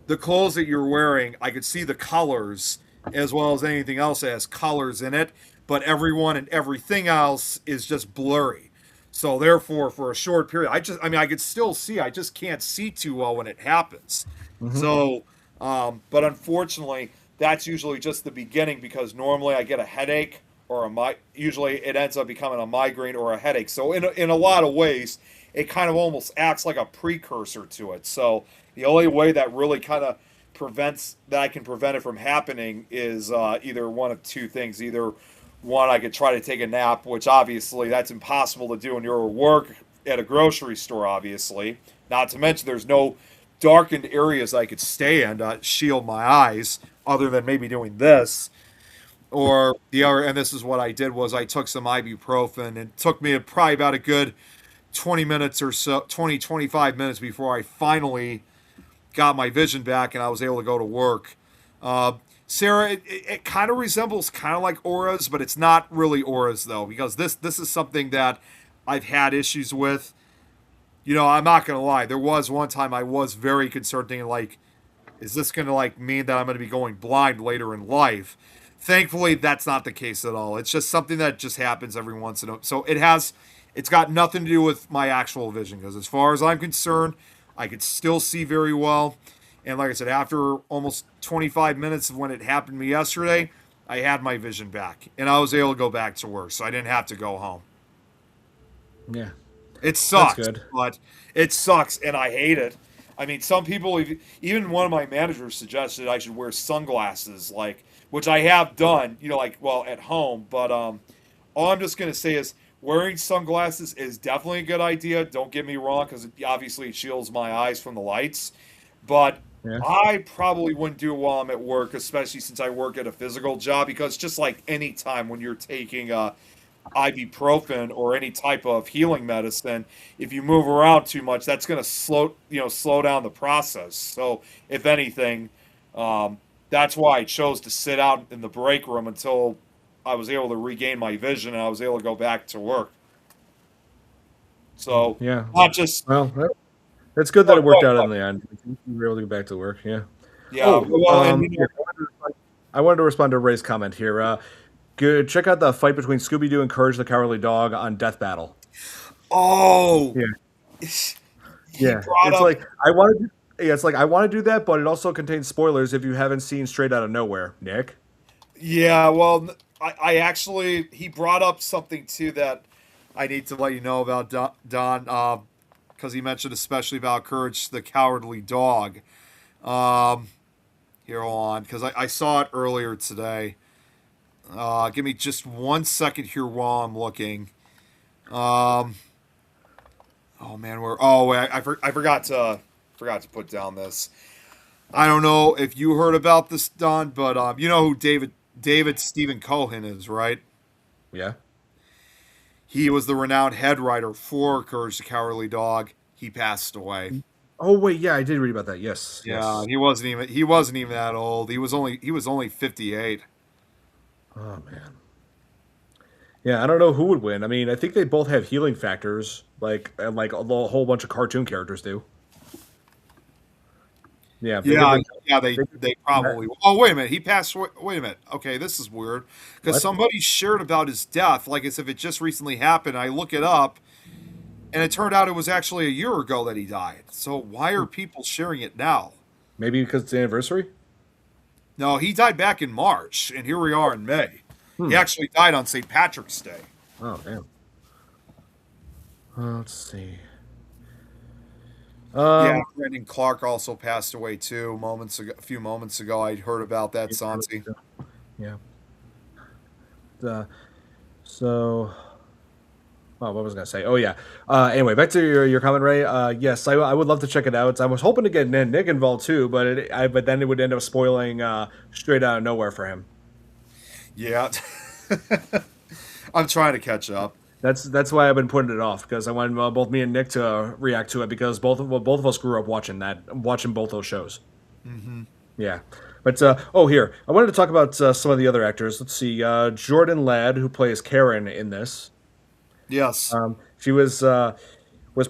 the clothes that you're wearing, I could see the colors as well as anything else that has colors in it, but everyone and everything else is just blurry. So therefore, for a short period, I mean, I could still see. I just can't see too well when it happens. Hmm. So, but unfortunately, that's usually just the beginning because normally I get a headache or usually it ends up becoming a migraine or a headache. So in a lot of ways, it kind of almost acts like a precursor to it. So the only way that really kind of prevents that I can prevent it from happening is either one of two things. Either one, I could try to take a nap, which obviously that's impossible to do when you're at work at a grocery store, obviously. Not to mention there's no darkened areas I could stay in to shield my eyes other than maybe doing this. Or the other, and this is what I did, was I took some ibuprofen. It took me probably about a good 20 minutes or so, 25 minutes before I finally got my vision back and I was able to go to work. Sarah, it kind of resembles kind of like auras, but it's not really auras though, because this is something that I've had issues with. I'm not gonna lie. There was one time I was very concerned, thinking like, is this gonna like mean that I'm gonna be going blind later in life? Thankfully, that's not the case at all. It's just something that just happens every once in a. So it's got nothing to do with my actual vision, because as far as I'm concerned, I could still see very well. And like I said, after almost 25 minutes of when it happened to me yesterday, I had my vision back and I was able to go back to work. So I didn't have to go home. Yeah, It that's sucks, good. but it sucks and I hate it. I mean, some people, even one of my managers suggested I should wear sunglasses, like, which I have done, like, well, at home. But all I'm just going to say is wearing sunglasses is definitely a good idea. Don't get me wrong, because obviously it shields my eyes from the lights. But Yeah. I probably wouldn't do it while I'm at work, especially since I work at a physical job, because just like any time when you're taking ibuprofen or any type of healing medicine, if you move around too much, that's going to slow down the process. So if anything, that's why I chose to sit out in the break room until I was able to regain my vision and I was able to go back to work. So Yeah. not just Well, it's good that oh, it worked oh, out oh, in the end. You were able to get back to work. Yeah. yeah, Oh, well, and yeah, I wanted to respond to Ray's comment here. Good. Check out the fight between Scooby Doo and Courage the Cowardly Dog on Death Battle. oh, Yeah. he Yeah. brought It's up. like I want to. Yeah, it's like I want to do that, but it also contains spoilers if you haven't seen Straight Outta Nowhere, Nick. Yeah, well, I actually he brought up something too that I need to let you know about, Don, because he mentioned especially about Courage the Cowardly Dog. Um, Here, hold on, because I saw it earlier today. Give me just 1 second here while I'm looking. Um, oh man, where? Oh wait, I forgot to put down this. I don't know if you heard about this, Don, but you know who David Stephen Cohen is, right? Yeah. He was the renowned head writer for Courage the Cowardly Dog. He passed away. Oh wait, yeah, I did read about that. Yes, Yeah, yes. he wasn't even that old. He was only 58. Oh man. Yeah, I don't know who would win. I mean, I think they both have healing factors, like a whole bunch of cartoon characters do. Yeah, they could Yeah, bring. yeah, They they could, probably. Oh, wait a minute. He passed away. Wait a minute. Okay, this is weird because what? somebody shared about his death, like as if it just recently happened. I look it up, and it turned out it was actually a year ago that he died. So why are people sharing it now? Maybe because it's the anniversary. No, he died back in March, and here we are in May. He Hmm. actually died on St. Patrick's Day. Oh damn. Let's see. Yeah, Um. Brandon Clark also passed away too. A few moments ago, I heard about that. Santi. Yeah. Uh, so. Oh, what was I gonna say? Oh yeah. Anyway, back to your comment, Ray. Yes, I would love to check it out. I was hoping to get Nick involved too, but then it would end up spoiling Straight Out of Nowhere for him. Yeah, I'm trying to catch up. That's why I've been putting it off because I want both me and Nick to react to it because both of us grew up watching both those shows. Hmm. Yeah, but here I wanted to talk about some of the other actors. Let's see, Jordan Ladd, who plays Karen in this. Yes. She was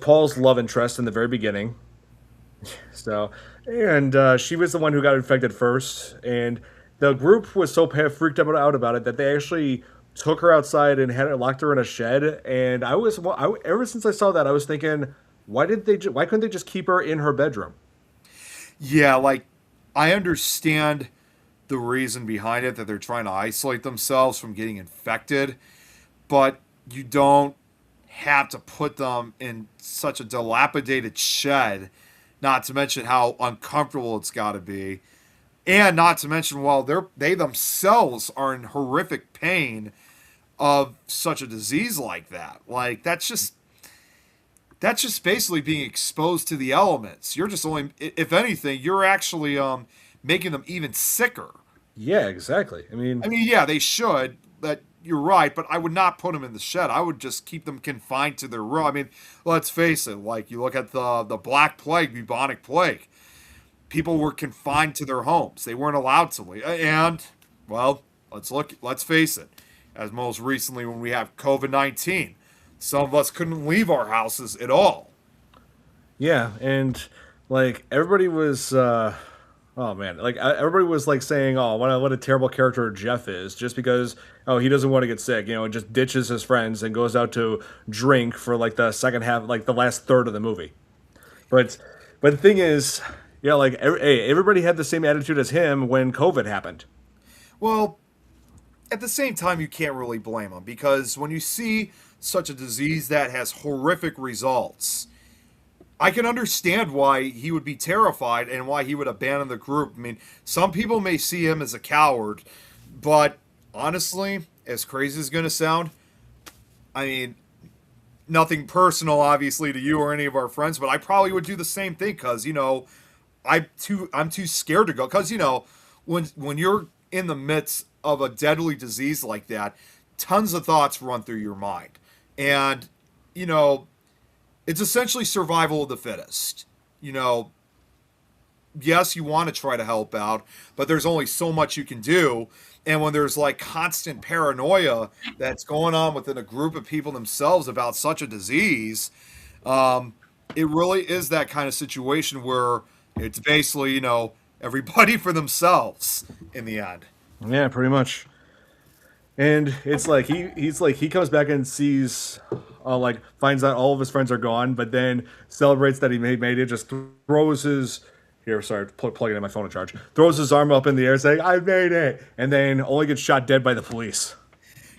Paul's love interest in the very beginning. So, and she was the one who got infected first, and the group was so freaked out about it that they actually took her outside and had locked her in a shed. And ever since I saw that, I was thinking, why couldn't they just keep her in her bedroom? Yeah, like I understand the reason behind it that they're trying to isolate themselves from getting infected, but you don't have to put them in such a dilapidated shed, not to mention how uncomfortable it's got to be. And not to mention, while they themselves are in horrific pain of such a disease like that. Like that's just basically being exposed to the elements. You're just only, if anything, you're actually making them even sicker. Yeah, exactly. I I mean, mean, yeah, they should. That you're right, but I would not put them in the shed. I would just keep them confined to their room. I mean, let's face it. Like you look at the Black Plague, bubonic plague. People were confined to their homes. They weren't allowed to leave. And well, let's face it. As most recently when we have COVID-19, some of us couldn't leave our houses at all. yeah, and like everybody was oh man, like everybody was like saying, "Oh, what a terrible character Jeff is," just because oh he doesn't want to get sick, and just ditches his friends and goes out to drink for like the second half, like the last third of the movie. But the thing is, yeah, like hey, everybody had the same attitude as him when COVID happened. Well, at the same time, you can't really blame them because when you see such a disease that has horrific results, I can understand why he would be terrified and why he would abandon the group. I mean, some people may see him as a coward, but honestly, as crazy as it's going to sound, I mean, nothing personal, obviously, to you or any of our friends, but I probably would do the same thing because I'm too scared to go because when you're in the midst of a deadly disease like that, tons of thoughts run through your mind, and you know it's essentially survival of the fittest. You know, yes, you want to try to help out, but there's only so much you can do. And when there's like constant paranoia that's going on within a group of people themselves about such a disease, um, it really is that kind of situation where it's basically, everybody for themselves in the end. Yeah, pretty much. And it's like he's like he comes back and sees, like finds out all of his friends are gone, but then celebrates that he made it. Just throws his here, sorry, plugging in my phone to charge. Throws his arm up in the air, saying "I made it," and then only gets shot dead by the police.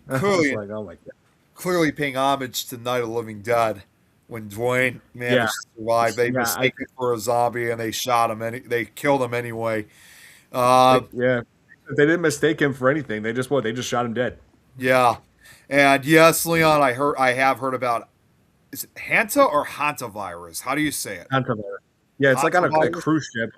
I was just Clearly, like, oh my god. clearly paying homage to Night of the Living Dead when Dwayne Yeah, managed to survive. They yeah, mistake him for a zombie and they shot him. They killed him anyway. Uh, yeah. They didn't mistake him for anything. They just what? They just shot him dead. yeah, and yes, Leon, I have heard about, is it Hanta or hantavirus? How do you say it? Hantavirus. Yeah, it's like on a Hantavirus. cruise ship.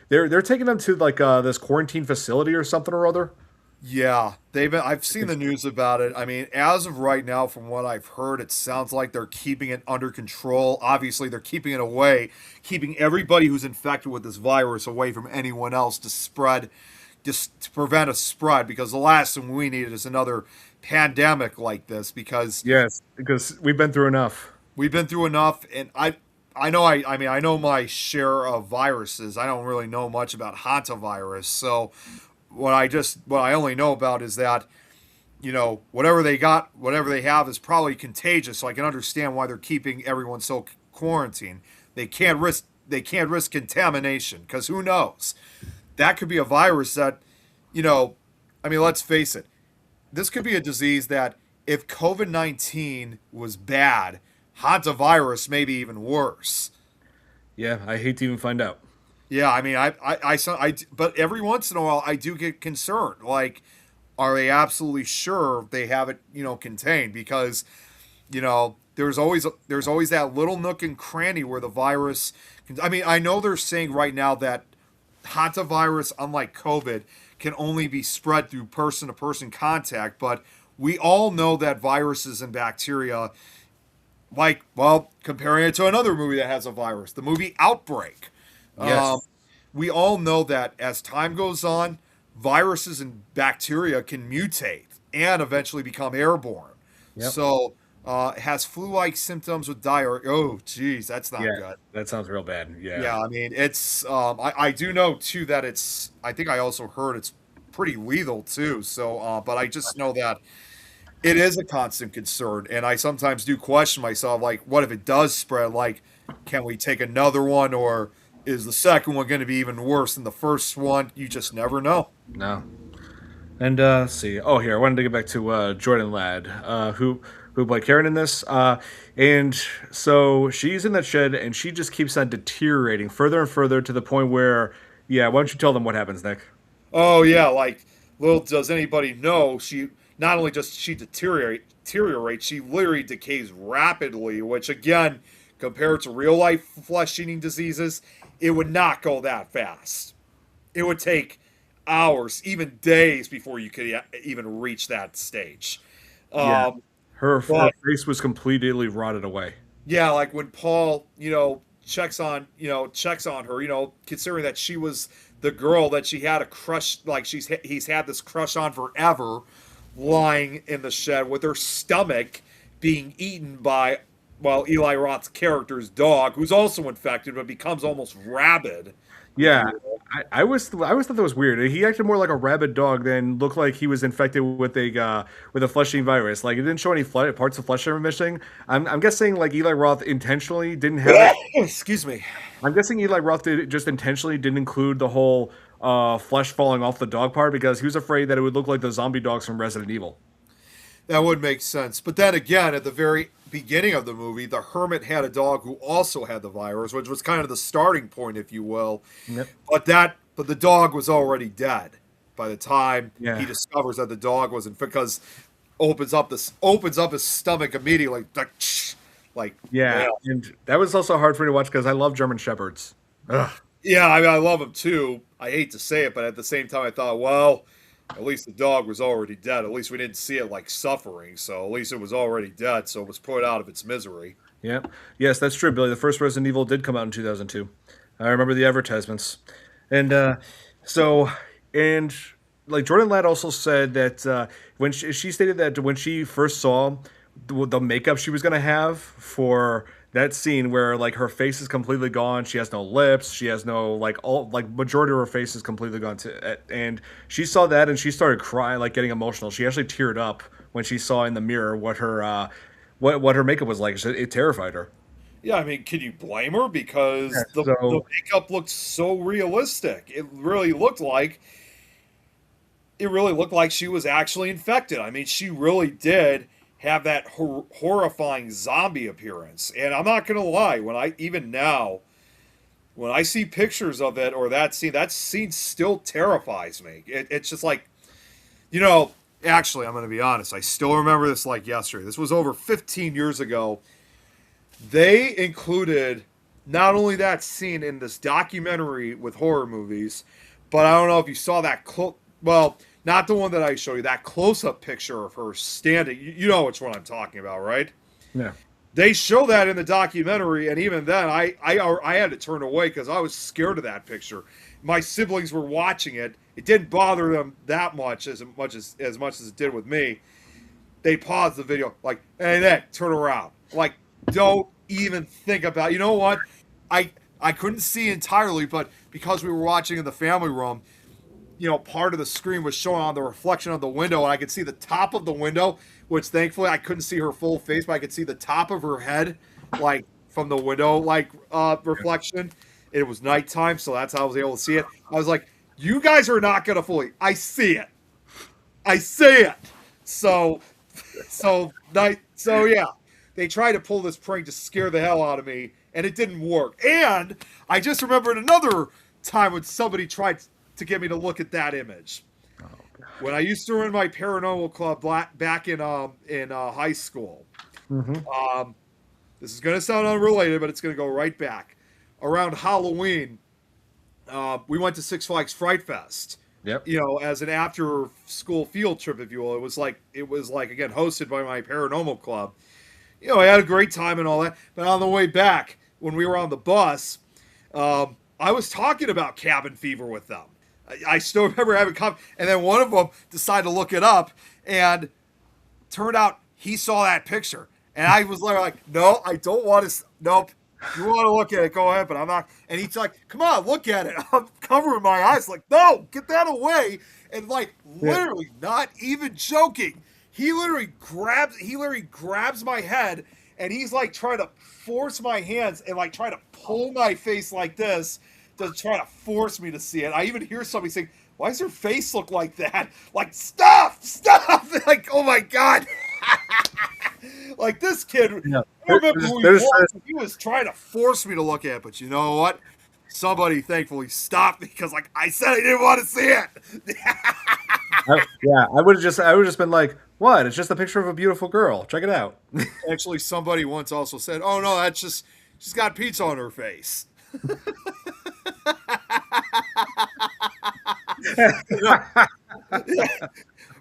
They're taking them to like this quarantine facility or something or other. Yeah, I've seen the news about it. I mean, as of right now, from what I've heard, it sounds like they're keeping it under control. Obviously, they're keeping it away, keeping everybody who's infected with this virus away from anyone else to spread, just to prevent a spread. Because the last thing we need is another pandemic like this. Because Yes, because we've been through enough. we've been through enough, and I mean, I know my share of viruses. I don't really know much about hantavirus, so what I only know about is that whatever they have is probably contagious. So I can understand why they're keeping everyone so quarantined. They can't risk contamination because who knows? That could be a virus that, I mean, let's face it. This could be a disease that if COVID-19 was bad, hantavirus may be even worse. Yeah, I hate to even find out. Yeah, I mean, but every once in a while, I do get concerned. Like, are they absolutely sure they have it, contained? Because, there's always that little nook and cranny where the virus. I mean, I know they're saying right now that hantavirus, unlike COVID, can only be spread through person-to-person contact, but we all know that viruses and bacteria, like, well, comparing it to another movie that has a virus, the movie Outbreak. Um, Yes. we all know that as time goes on, viruses and bacteria can mutate and eventually become airborne. Yep. So, it has flu-like symptoms with diarrhea. Oh, geez, that's not Yeah, good. that sounds real bad. Yeah. Yeah, I mean, it's. I do know too that it's. I think I also heard it's pretty lethal too. So, but I just know that it is a constant concern, and I sometimes do question myself, like, what if it does spread? Like, can we take another one, or is the second one going to be even worse than the first one? You just never know. No. And let's see. Oh, here I wanted to get back to Jordan Ladd, who who played Karen in this. And so she's in that shed, and she just keeps on deteriorating further and further to the point where, yeah, why don't you tell them what happens, Nick? Oh yeah, like little does anybody know, she not only does she deteriorate, she literally decays rapidly, which again, compared to real life flesh-eating diseases, it would not go that fast. It would take hours, even days, before you could even reach that stage. Yeah, Um, her but face was completely rotted away. yeah, like when Paul, checks on her, considering that she was the girl that she had a crush, like he's had this crush on forever, lying in the shed with her stomach being eaten by, well, Eli Roth's character's dog, who's also infected but becomes almost rabid, if Yeah, you will. I always thought that was weird. He acted more like a rabid dog than looked like he was infected with a flesh-eating virus. Like it didn't show any parts of flesh that were missing. I'm guessing like Eli Roth intentionally didn't have it. Excuse me. I'm guessing Eli Roth just intentionally didn't include the whole flesh falling off the dog part because he was afraid that it would look like the zombie dogs from Resident Evil. That would make sense. But then again, at the very beginning of the movie, the hermit had a dog who also had the virus, which was kind of the starting point, if you will. Yep. But the dog was already dead by the time he Yeah. discovers that the dog wasn't, because opens up his stomach immediately, like Yeah, yeah. and that was also hard for me to watch because I love German shepherds. Ugh. Yeah, I mean, I love him too. I hate to say it, but at the same time, I thought, well, at least the dog was already dead. At least we didn't see it like suffering. So at least it was already dead. So it was put out of its misery. Yep. Yes, that's true, Billy. The first Resident Evil did come out in 2002. I remember the advertisements. And so, and like Jordan Ladd also said that when she stated that when she first saw the makeup she was going to have for that scene where like her face is completely gone, she has no lips, she has no like all like majority of her face is completely gone and she saw that and she started crying, like getting emotional. She actually teared up when she saw in the mirror what her what her makeup was like. It terrified her. Yeah, I mean, can you blame her? Yeah, Because the so makeup looked so realistic. It really looked like she was actually infected. I mean, she really did have that horrifying zombie appearance. And I'm not gonna lie, even now, when I see pictures of it or that scene still terrifies me. It's just like, you know, actually, I'm gonna be honest. I still remember this like yesterday. This was over 15 years ago. They included not only that scene in this documentary with horror movies, but I don't know if you saw that well, not the one that I show you, that close-up picture of her standing. You know which one I'm talking about, right? yeah. They show that in the documentary, and even then, I had to turn away because I was scared of that picture. My siblings were watching it. It didn't bother them that much as it did with me. They paused the video, like, hey, Nick, turn around. Like, don't even think about. You know what? I couldn't see entirely, but because we were watching in the family room, part of the screen was showing on the reflection of the window, and I could see the top of the window, which thankfully I couldn't see her full face, but I could see the top of her head, like from the window, like reflection. It was nighttime, so that's how I was able to see it. I was like, "You guys are not gonna fully. I see it. I see it." So, yeah, they tried to pull this prank to scare the hell out of me, and it didn't work. And I just remembered another time when somebody tried to get me to look at that image. When I used to run my paranormal club back in high school. Hmm. This is going to sound unrelated, but it's going to go right back. Around Halloween, we went to Six Flags Fright Fest. Yep. As an after-school field trip, if you will. It was like again hosted by my paranormal club. I had a great time and all that. But on the way back, when we were on the bus, I was talking about cabin fever with them. I still remember having and then one of them decided to look it up, and turned out he saw that picture, and I was like, no, I don't want to. Nope. You want to look at it, go ahead, but I'm not. And he's like, come on, look at it. I'm covering my eyes, like, no, get that away. And like, literally, not even joking. He literally grabs my head, and he's like trying to force my hands and like trying to pull my face like this to try to force me to see it. I even hear somebody saying, why does your face look like that? Like, stop! Like, oh my God. Like this kid, I Yeah. don't remember who he There's was. He was trying to force me to look at it, but you know what? Somebody thankfully stopped me because, like I said, I didn't want to see it. yeah, I would just been like, what? It's just a picture of a beautiful girl. Check it out. Actually, somebody once also said, "Oh no, that's just she's got pizza on her face."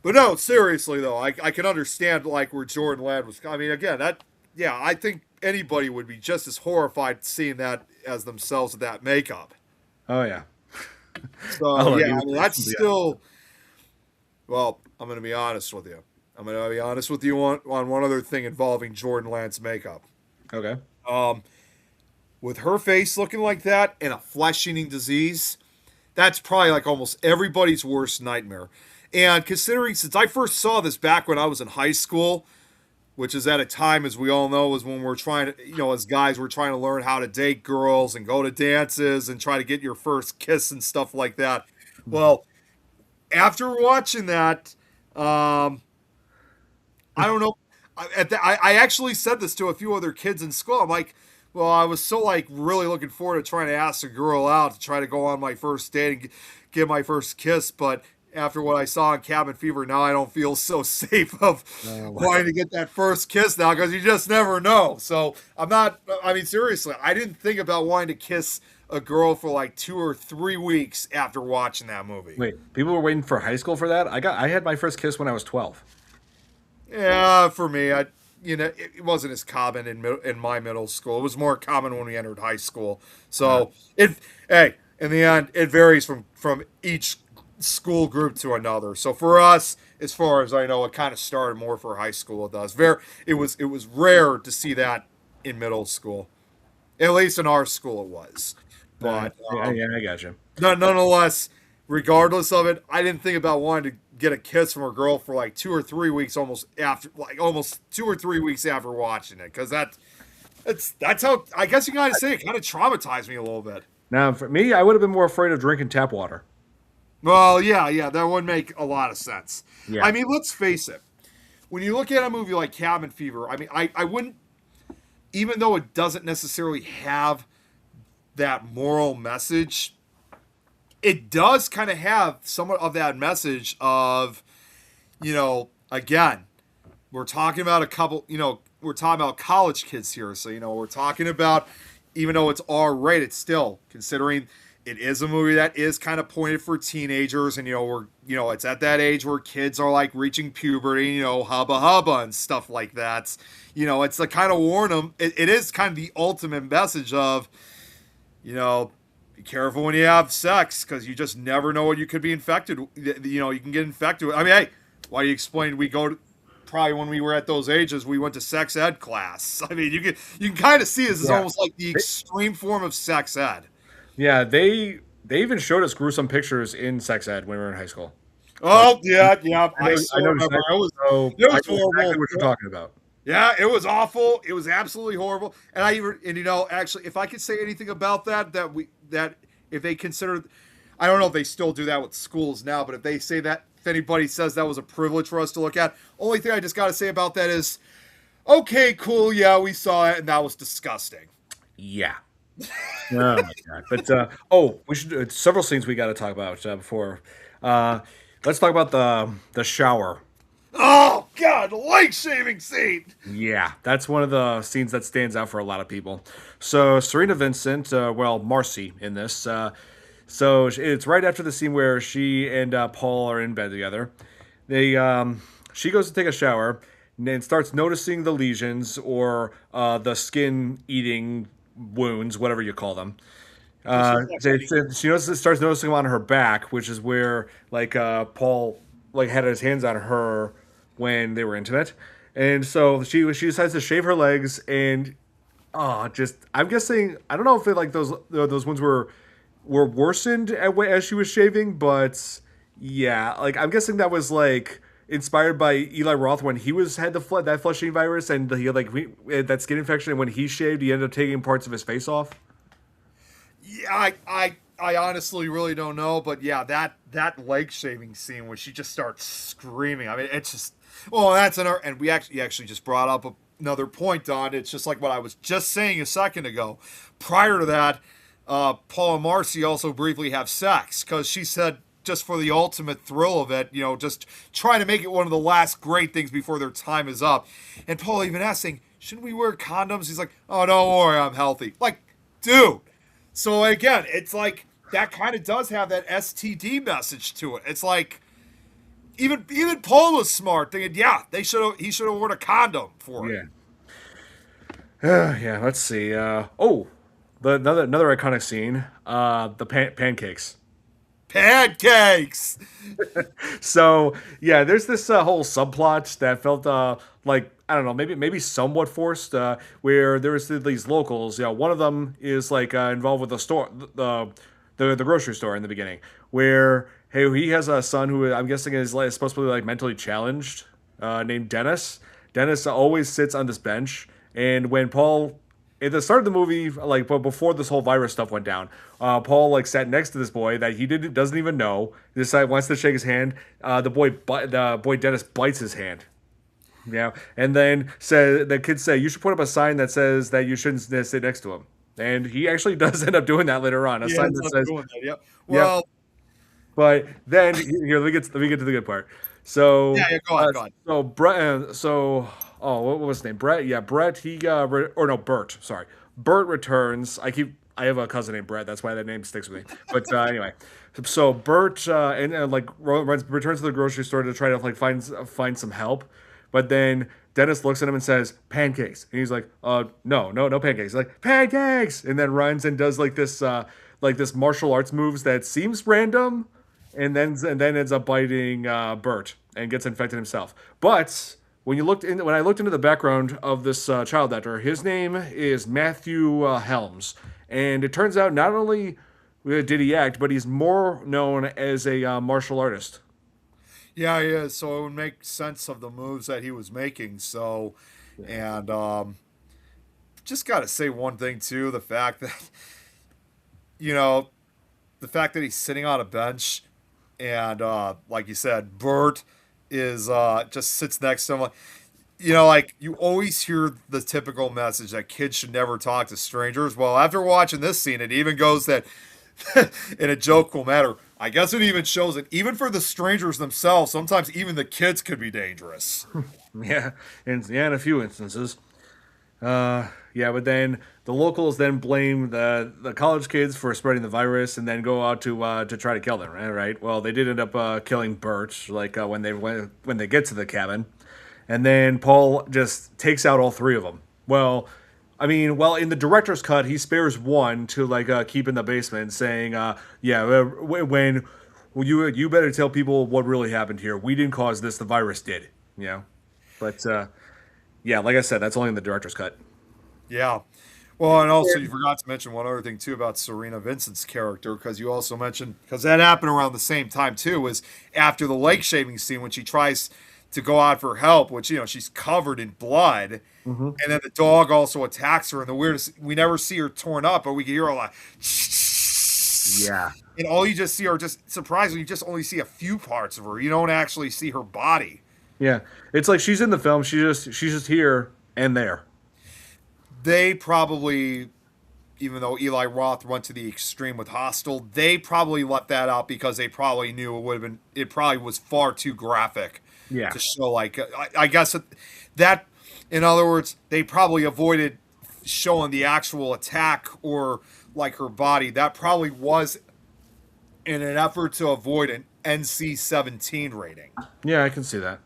But no, seriously though, I can understand like where Jordan Ladd was. I mean, again, yeah, I think anybody would be just as horrified seeing that as themselves with that makeup. Oh yeah. So Oh, yeah, he I was, mean that's yeah. still. Well, I'm going to be honest with you. I'm going to be honest with you on one other thing involving Jordan Ladd's makeup. Okay. Um, with her face looking like that and a flesh-eating disease, that's probably like almost everybody's worst nightmare. And considering since I first saw this back when I was in high school, which is at a time, as we all know, was when we're trying to, as guys, we're trying to learn how to date girls and go to dances and try to get your first kiss and stuff like that. Well, after watching that, I don't know. I actually said this to a few other kids in school. I'm like, well, I was so like really looking forward to trying to ask a girl out to try to go on my first date and get my first kiss, but after what I saw in Cabin Fever, now I don't feel so safe of Oh, wanting to get that first kiss now because you just never know. So I'm not. I mean, seriously, I didn't think about wanting to kiss a girl for like 2 or 3 weeks after watching that movie. wait, people were waiting for high school for that? I had my first kiss when I was 12. Yeah, for me, it wasn't as common in my middle school. It was more common when we entered high school. Uh, So hey, in the end, it varies from each school group to another. So for us, as far as I know, it kind of started more for high school with us. It was rare to see that in middle school. At least in our school, it was. But yeah, yeah, I got you. nonetheless, regardless of it, I didn't think about wanting to get a kiss from a girl for like 2 or 3 weeks, almost 2 or 3 weeks after watching it, because that's how I guess you gotta say it kind of traumatized me a little bit. Now, for me, I would have been more afraid of drinking tap water. Well, yeah, that would make a lot of sense. Yeah. I mean, let's face it. When you look at a movie like Cabin Fever, I mean, I wouldn't, even though it doesn't necessarily have that moral message, it does kind of have somewhat of that message of, again, we're talking about a couple, we're talking about college kids here. So, we're talking about, even though it's R-rated still, considering it is a movie that is kind of pointed for teenagers. And, it's at that age where kids are like reaching puberty, hubba hubba and stuff like that. It's to kind of warn them. It is kind of the ultimate message of, be careful when you have sex because you just never know what you could be infected. You can get infected. I mean, hey, why do you explain we go to, probably when we were at those ages, we went to sex ed class. I mean, you can kind of see this as Yeah. almost like the extreme form of sex ed. Yeah, they even showed us gruesome pictures in sex ed when we were in high school. So Oh yeah. I I still know remember. exactly, so It I was know exactly horrible. what you're talking about. Yeah, it was awful. It was absolutely horrible. Actually, if I could say anything about that if they consider, I don't know if they still do that with schools now, but if they say that, if anybody says that was a privilege for us to look at, only thing I just got to say about that is, okay, cool, yeah, we saw it, and that was disgusting. Yeah. Oh my god! But we should several scenes we got to talk about before. Uh, let's talk about the shower. Oh God, the leg shaving scene. Yeah, that's one of the scenes that stands out for a lot of people. So Serena Vincent, Marcy in this. It's right after the scene where she and Paul are in bed together. She goes to take a shower and then starts noticing the lesions or the skin eating wounds, whatever you call them. Starts noticing them on her back, which is where Paul had his hands on her when they were intimate, and so she decides to shave her legs and just I'm guessing I don't know if those ones were worsened as she was shaving, but yeah, I'm guessing that was inspired by Eli Roth when he had that flesh-eating virus and he had that skin infection, and when he shaved, he ended up taking parts of his face off. Yeah, I honestly really don't know, but yeah, that leg shaving scene where she just starts screaming. I mean, it's just, well, that's another, and we actually just brought up point, Don. It's just like what I was just saying a second ago. Prior to that, Paul and Marcy also briefly have sex because she said just for the ultimate thrill of it, just trying to make it one of the last great things before their time is up. And Paul even asking, shouldn't we wear condoms? He's like, oh, don't worry, I'm healthy. Like, dude. So again, it's like that kind of does have that STD message to it. It's like even Paul was smart, thinking, yeah, he should have worn a condom for it. Yeah. Yeah, let's see. Another iconic scene, the pancakes. Pancakes. So yeah, there's this whole subplot that felt like I don't know, maybe somewhat forced. Where there's these locals. One of them is like involved with the store, the grocery store in the beginning, where hey, he has a son who I'm guessing is like, supposed to be like mentally challenged, named Dennis. Dennis always sits on this bench, and when Paul at the start of the movie, like but before this whole virus stuff went down, Paul like sat next to this boy that he doesn't even know. He decides wants to shake his hand. The boy Dennis bites his hand. Yeah, and then the kids say you should put up a sign that says that you shouldn't sit next to him. And he actually does end up doing that later on. A Yeah, sign it's that not says, doing that. Yep. "Yep." Well, But then here, let me get to the good part. So, yeah, go on, go on. so Brett, oh, what was his name? Brett. Yeah, Brett. Or no, Bert. Sorry, Bert returns. I have a cousin named Brett. That's why that name sticks with me. But anyway, so Bert and like returns to the grocery store to try to like find some help, but then Dennis looks at him and says pancakes, and he's like, no pancakes. He's like pancakes, and then runs and does like this martial arts moves that seems random, and then ends up biting Bert and gets infected himself. But when I looked into the background of this child actor, his name is Matthew Helms, and it turns out not only did he act, but he's more known as a martial artist. Yeah, yeah. So it would make sense of the moves that he was making. So, and just got to say one thing too: the fact that you know, the fact that he's sitting on a bench, and like you said, Bert is just sits next to him. Like you always hear the typical message that kids should never talk to strangers. Well, after watching this scene, it even goes that in a jovial manner. I guess it even shows that even for the strangers themselves, sometimes even the kids could be dangerous. Yeah, in a few instances. Yeah, but then the locals then blame the college kids for spreading the virus, and then go out to try to kill them. Right? Well, they did end up killing Bert, like when they get to the cabin, and then Paul just takes out all three of them. Well, I mean, well, in the director's cut, he spares one to like keep in the basement, saying, "Yeah, when well, you better tell people what really happened here. We didn't cause this; the virus did." You know, but yeah, like I said, that's only in the director's cut. Yeah. Well, and also you forgot to mention one other thing too about Serena Vincent's character, because you also mentioned, because that happened around the same time too, was after the lake shaving scene when she tries to go out for help, which she's covered in blood, Hmm. and then the dog also attacks her, and the weirdest, we never see her torn up, but we can hear a lot, Yeah. and all you just see are just surprisingly, you just only see a few parts of her. You don't actually see her body. Yeah, it's like she's in the film. She's just here and there. They probably, even though Eli Roth went to the extreme with Hostel, they probably let that out because they probably knew it probably was far too graphic Yeah, to show. Like, I guess that, in other words, they probably avoided showing the actual attack or like her body. That probably was in an effort to avoid an NC-17 rating. yeah, I can see that.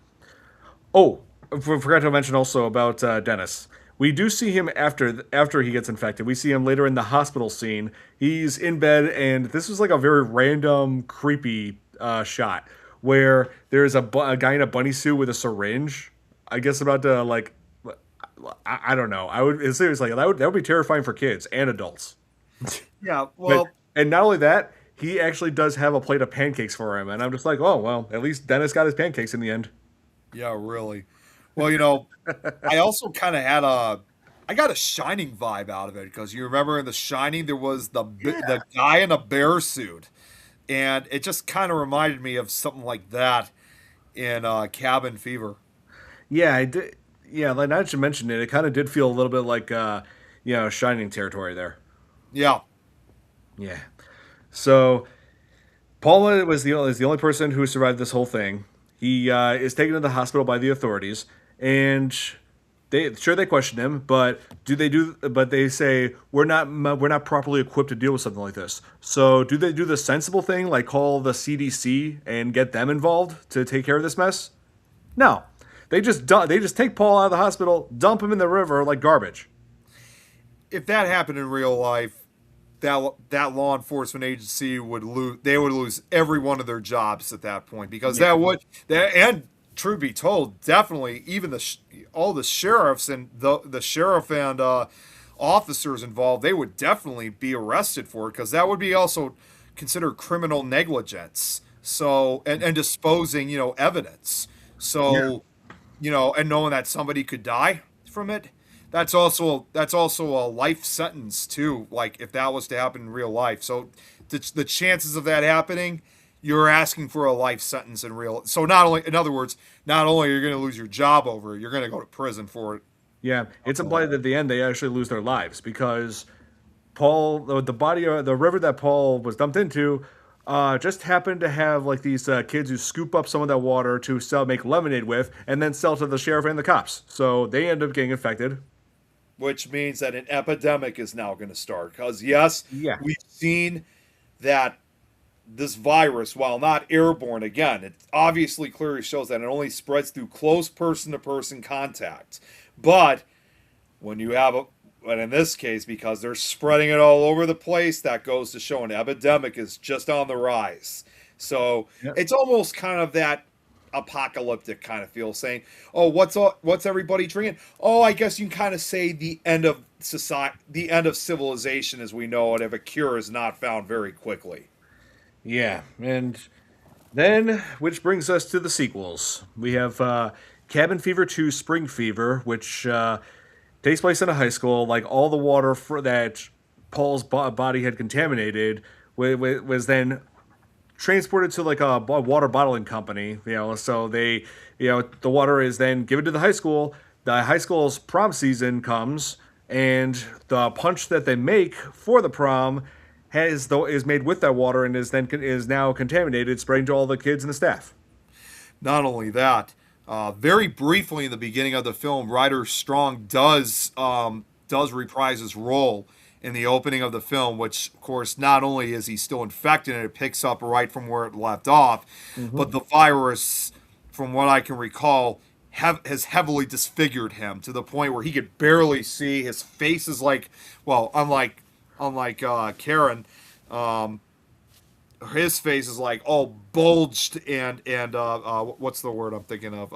Oh, forgot to mention also about Dennis. We do see him after he gets infected. We see him later in the hospital scene. He's in bed, and this was like a very random, creepy shot where there's a guy in a bunny suit with a syringe. I guess about to like, I don't know. I would seriously that would be terrifying for kids and adults. Yeah, But well, and not only that, he actually does have a plate of pancakes for him, and I'm just like, oh well, at least Dennis got his pancakes in the end. yeah, really. Well, I also kind of I got a Shining vibe out of it because you remember in The Shining there was the guy in a bear suit, and it just kind of reminded me of something like that in Cabin Fever. Yeah, I did. yeah, like now that you mentioned it, it kind of did feel a little bit like Shining territory there. Yeah. Yeah. So Paula is the only person who survived this whole thing. He is taken to the hospital by the authorities, and they question him, but But they say we're not properly equipped to deal with something like this. So do they do the sensible thing, like call the CDC and get them involved to take care of this mess? No, they just take Paul out of the hospital, dump him in the river like garbage. If that happened in real life, that law enforcement agency would lose. They would lose every one of their jobs at that point because Yeah, that and truth be told, definitely even all the sheriffs and the sheriff and officers involved, they would definitely be arrested for it because that would be also considered criminal negligence. So and disposing evidence. yeah, So and knowing that somebody could die from it, that's also a life sentence too. Like if that was to happen in real life, so the chances of that happening, you're asking for a life sentence in real. So not only, in other words, not only are you going to lose your job over it, you're going to go to prison for it. yeah. It's implied that at the end they actually lose their lives because Paul, the body, the river that Paul was dumped into, just happened to have like these kids who scoop up some of that water to sell, make lemonade with, and then sell to the sheriff and the cops. So they end up getting infected. Which means that an epidemic is now going to start. Because yes, Yeah, we've seen that this virus, while not airborne, again, it obviously clearly shows that it only spreads through close person to person contact. But when you have a, but in this case, because they're spreading it all over the place, that goes to show an epidemic is just on the rise. So yeah, it's almost kind of that apocalyptic kind of feel, saying, "Oh, what's everybody drinking? Oh, I guess you can kind of say the end of society, the end of civilization as we know it, if a cure is not found very quickly." yeah. And then, which brings us to the sequels. We have Cabin Fever 2 Spring Fever, which takes place in a high school. Like all the water that Paul's body had contaminated was then transported to like a water bottling company. So the water is then given to the high school. The high school's prom season comes, and the punch that they make for the prom is made with that water and is now contaminated, spreading to all the kids and the staff. Not only that, very briefly in the beginning of the film, Ryder Strong does reprise his role in the opening of the film, which of course not only is he still infected and it picks up right from where it left off, Hmm. but the virus, from what I can recall, has heavily disfigured him to the point where he could barely see. His face is like, well, unlike Karen, um, his face is like all bulged and what's the word I'm thinking of?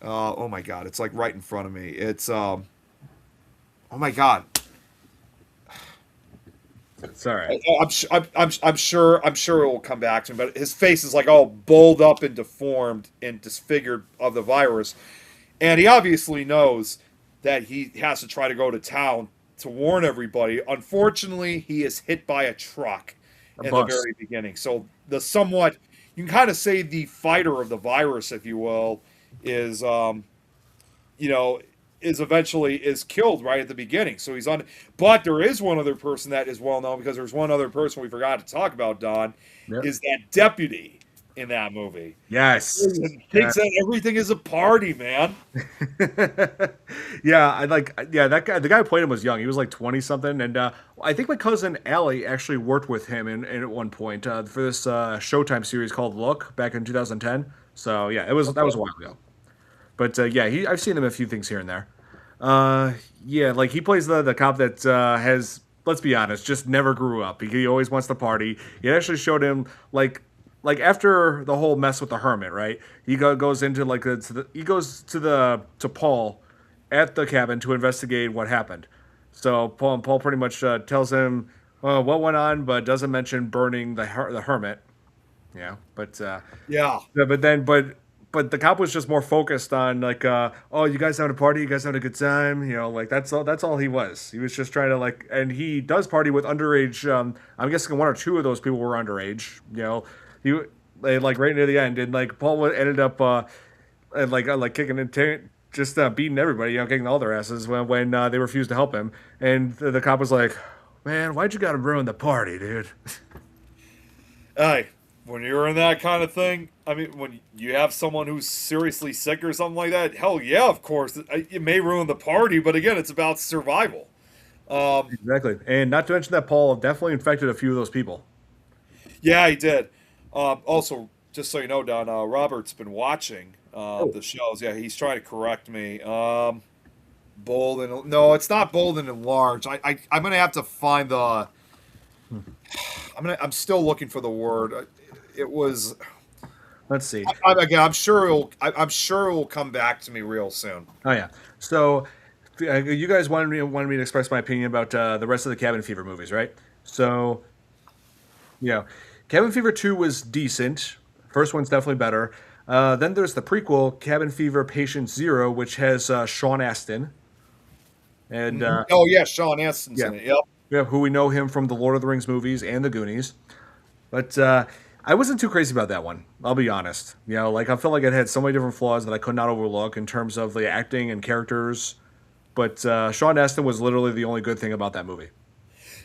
Oh my god, it's like right in front of me. It's oh my god. It's all right. I'm sure it will come back to him, but his face is like all bowled up and deformed and disfigured of the virus, and he obviously knows that he has to try to go to town to warn everybody. Unfortunately, he is hit by a truck A in the bus. very beginning. So the somewhat, you can kind of say the fighter of the virus, if you will, is you know is eventually is killed right at the beginning. So he's on, but there is one other person that is well known because there's one other person we forgot to talk about. Don Yep. is that deputy in that movie. Yes. He Yeah. thinks that everything is a party, man. Yeah, I like yeah, that guy the guy who played him was young. He was like 20 something and I think my cousin Allie actually worked with him in at one point for this Showtime series called Look back in 2010. So, yeah, that was a while ago. But yeah, I've seen him in a few things here and there. Uh yeah, like he plays the cop that has, let's be honest, just never grew up. He always wants to party. It actually showed him like after the whole mess with the hermit, right? Goes into like he goes to Paul at the cabin to investigate what happened. So Paul pretty much tells him what went on, but doesn't mention burning the hermit. Yeah, Yeah. but the cop was just more focused on like oh, you guys having a party, you guys having a good time, like that's all he was. He was just trying to like, and he does party with underage. I'm guessing one or two of those people were underage. He like right near the end, and like Paul ended up and like kicking and just beating everybody, kicking all their asses when they refused to help him. And the cop was like, "Man, why'd you gotta ruin the party, dude?" Hey, when you're in that kind of thing, I mean, when you have someone who's seriously sick or something like that, hell yeah, of course, it may ruin the party, but again, it's about survival. Um, Exactly, and not to mention that Paul definitely infected a few of those people. yeah, he did. Also, just so you know, Don, Robert's been watching Oh, the shows. Yeah, he's trying to correct me. Bold and no, it's not bold and enlarged. I'm gonna have to find the. I'm still looking for the word. It was. let's see. Again, I'm sure it will come back to me real soon. Oh yeah. So you guys wanted me to express my opinion about the rest of the Cabin Fever movies, right? So yeah, Cabin Fever 2 was decent. First one's definitely better. Then there's the prequel, Cabin Fever Patient Zero, which has Sean Astin, and Oh yeah, Sean Astin's yeah, in it. Yep. yeah, who we know him from the Lord of the Rings movies and the Goonies. But I wasn't too crazy about that one. I'll be honest. Like I felt like it had so many different flaws that I could not overlook in terms of the acting and characters. But Sean Astin was literally the only good thing about that movie.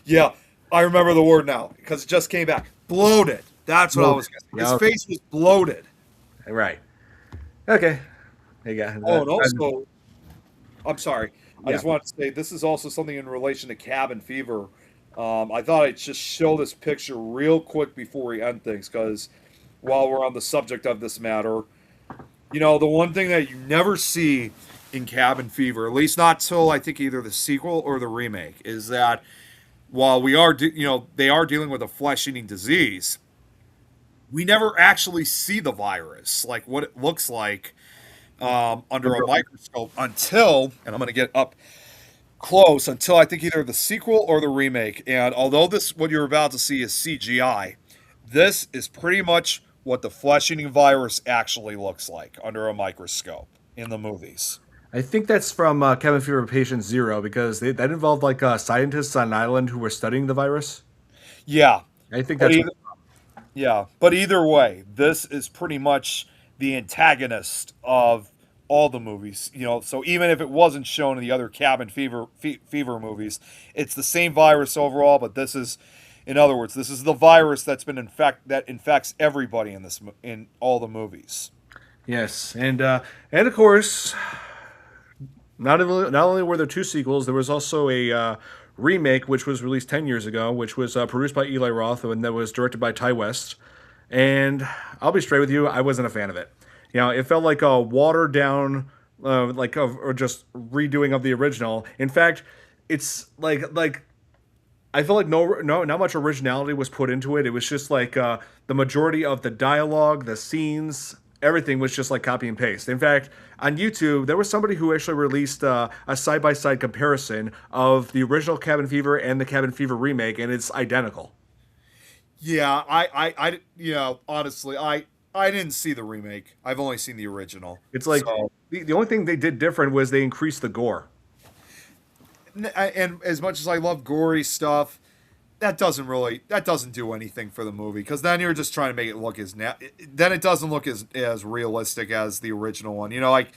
Yeah, I remember the word now because it just came back. Bloated. That's what I was. Yeah, His okay. face was bloated. Right. Okay. There you go. Oh, and also, I'm sorry. I Yeah. just wanted to say this is also something in relation to cabin fever. I thought I'd just show this picture real quick before we end things because while we're on the subject of this matter, the one thing that you never see in cabin fever, at least not till I think either the sequel or the remake, is that while they are dealing with a flesh-eating disease, we never actually see the virus, like what it looks like under a microscope until, and I'm going to get up close, until I think either the sequel or the remake. And although what you're about to see is CGI, this is pretty much what the flesh-eating virus actually looks like under a microscope in the movies. I think that's from Cabin Fever Patient Zero because that involved like scientists on an island who were studying the virus. Yeah, I think but that's either, yeah, but either way, this is pretty much the antagonist of all the movies. So even if it wasn't shown in the other fever movies, it's the same virus overall. But this is, in other words, this is the virus that infects everybody in all the movies. yes, and of course, not only were there two sequels, there was also a remake which was released 10 years ago, which was produced by Eli Roth and that was directed by Ty West. And I'll be straight with you, I wasn't a fan of it. It felt like a watered down, or just redoing of the original. In fact, it's like I feel like not much originality was put into it. It was just like the majority of the dialogue, the scenes, everything was just like copy and paste. In fact, on YouTube, there was somebody who actually released a side by side comparison of the original Cabin Fever and the Cabin Fever remake, and it's identical. Yeah, honestly, I didn't see the remake. I've only seen the original. It's like So, the only thing they did different was they increased the gore. and as much as I love gory stuff, that doesn't do anything for the movie because then you're just trying to make it look then it doesn't look as realistic as the original one. Like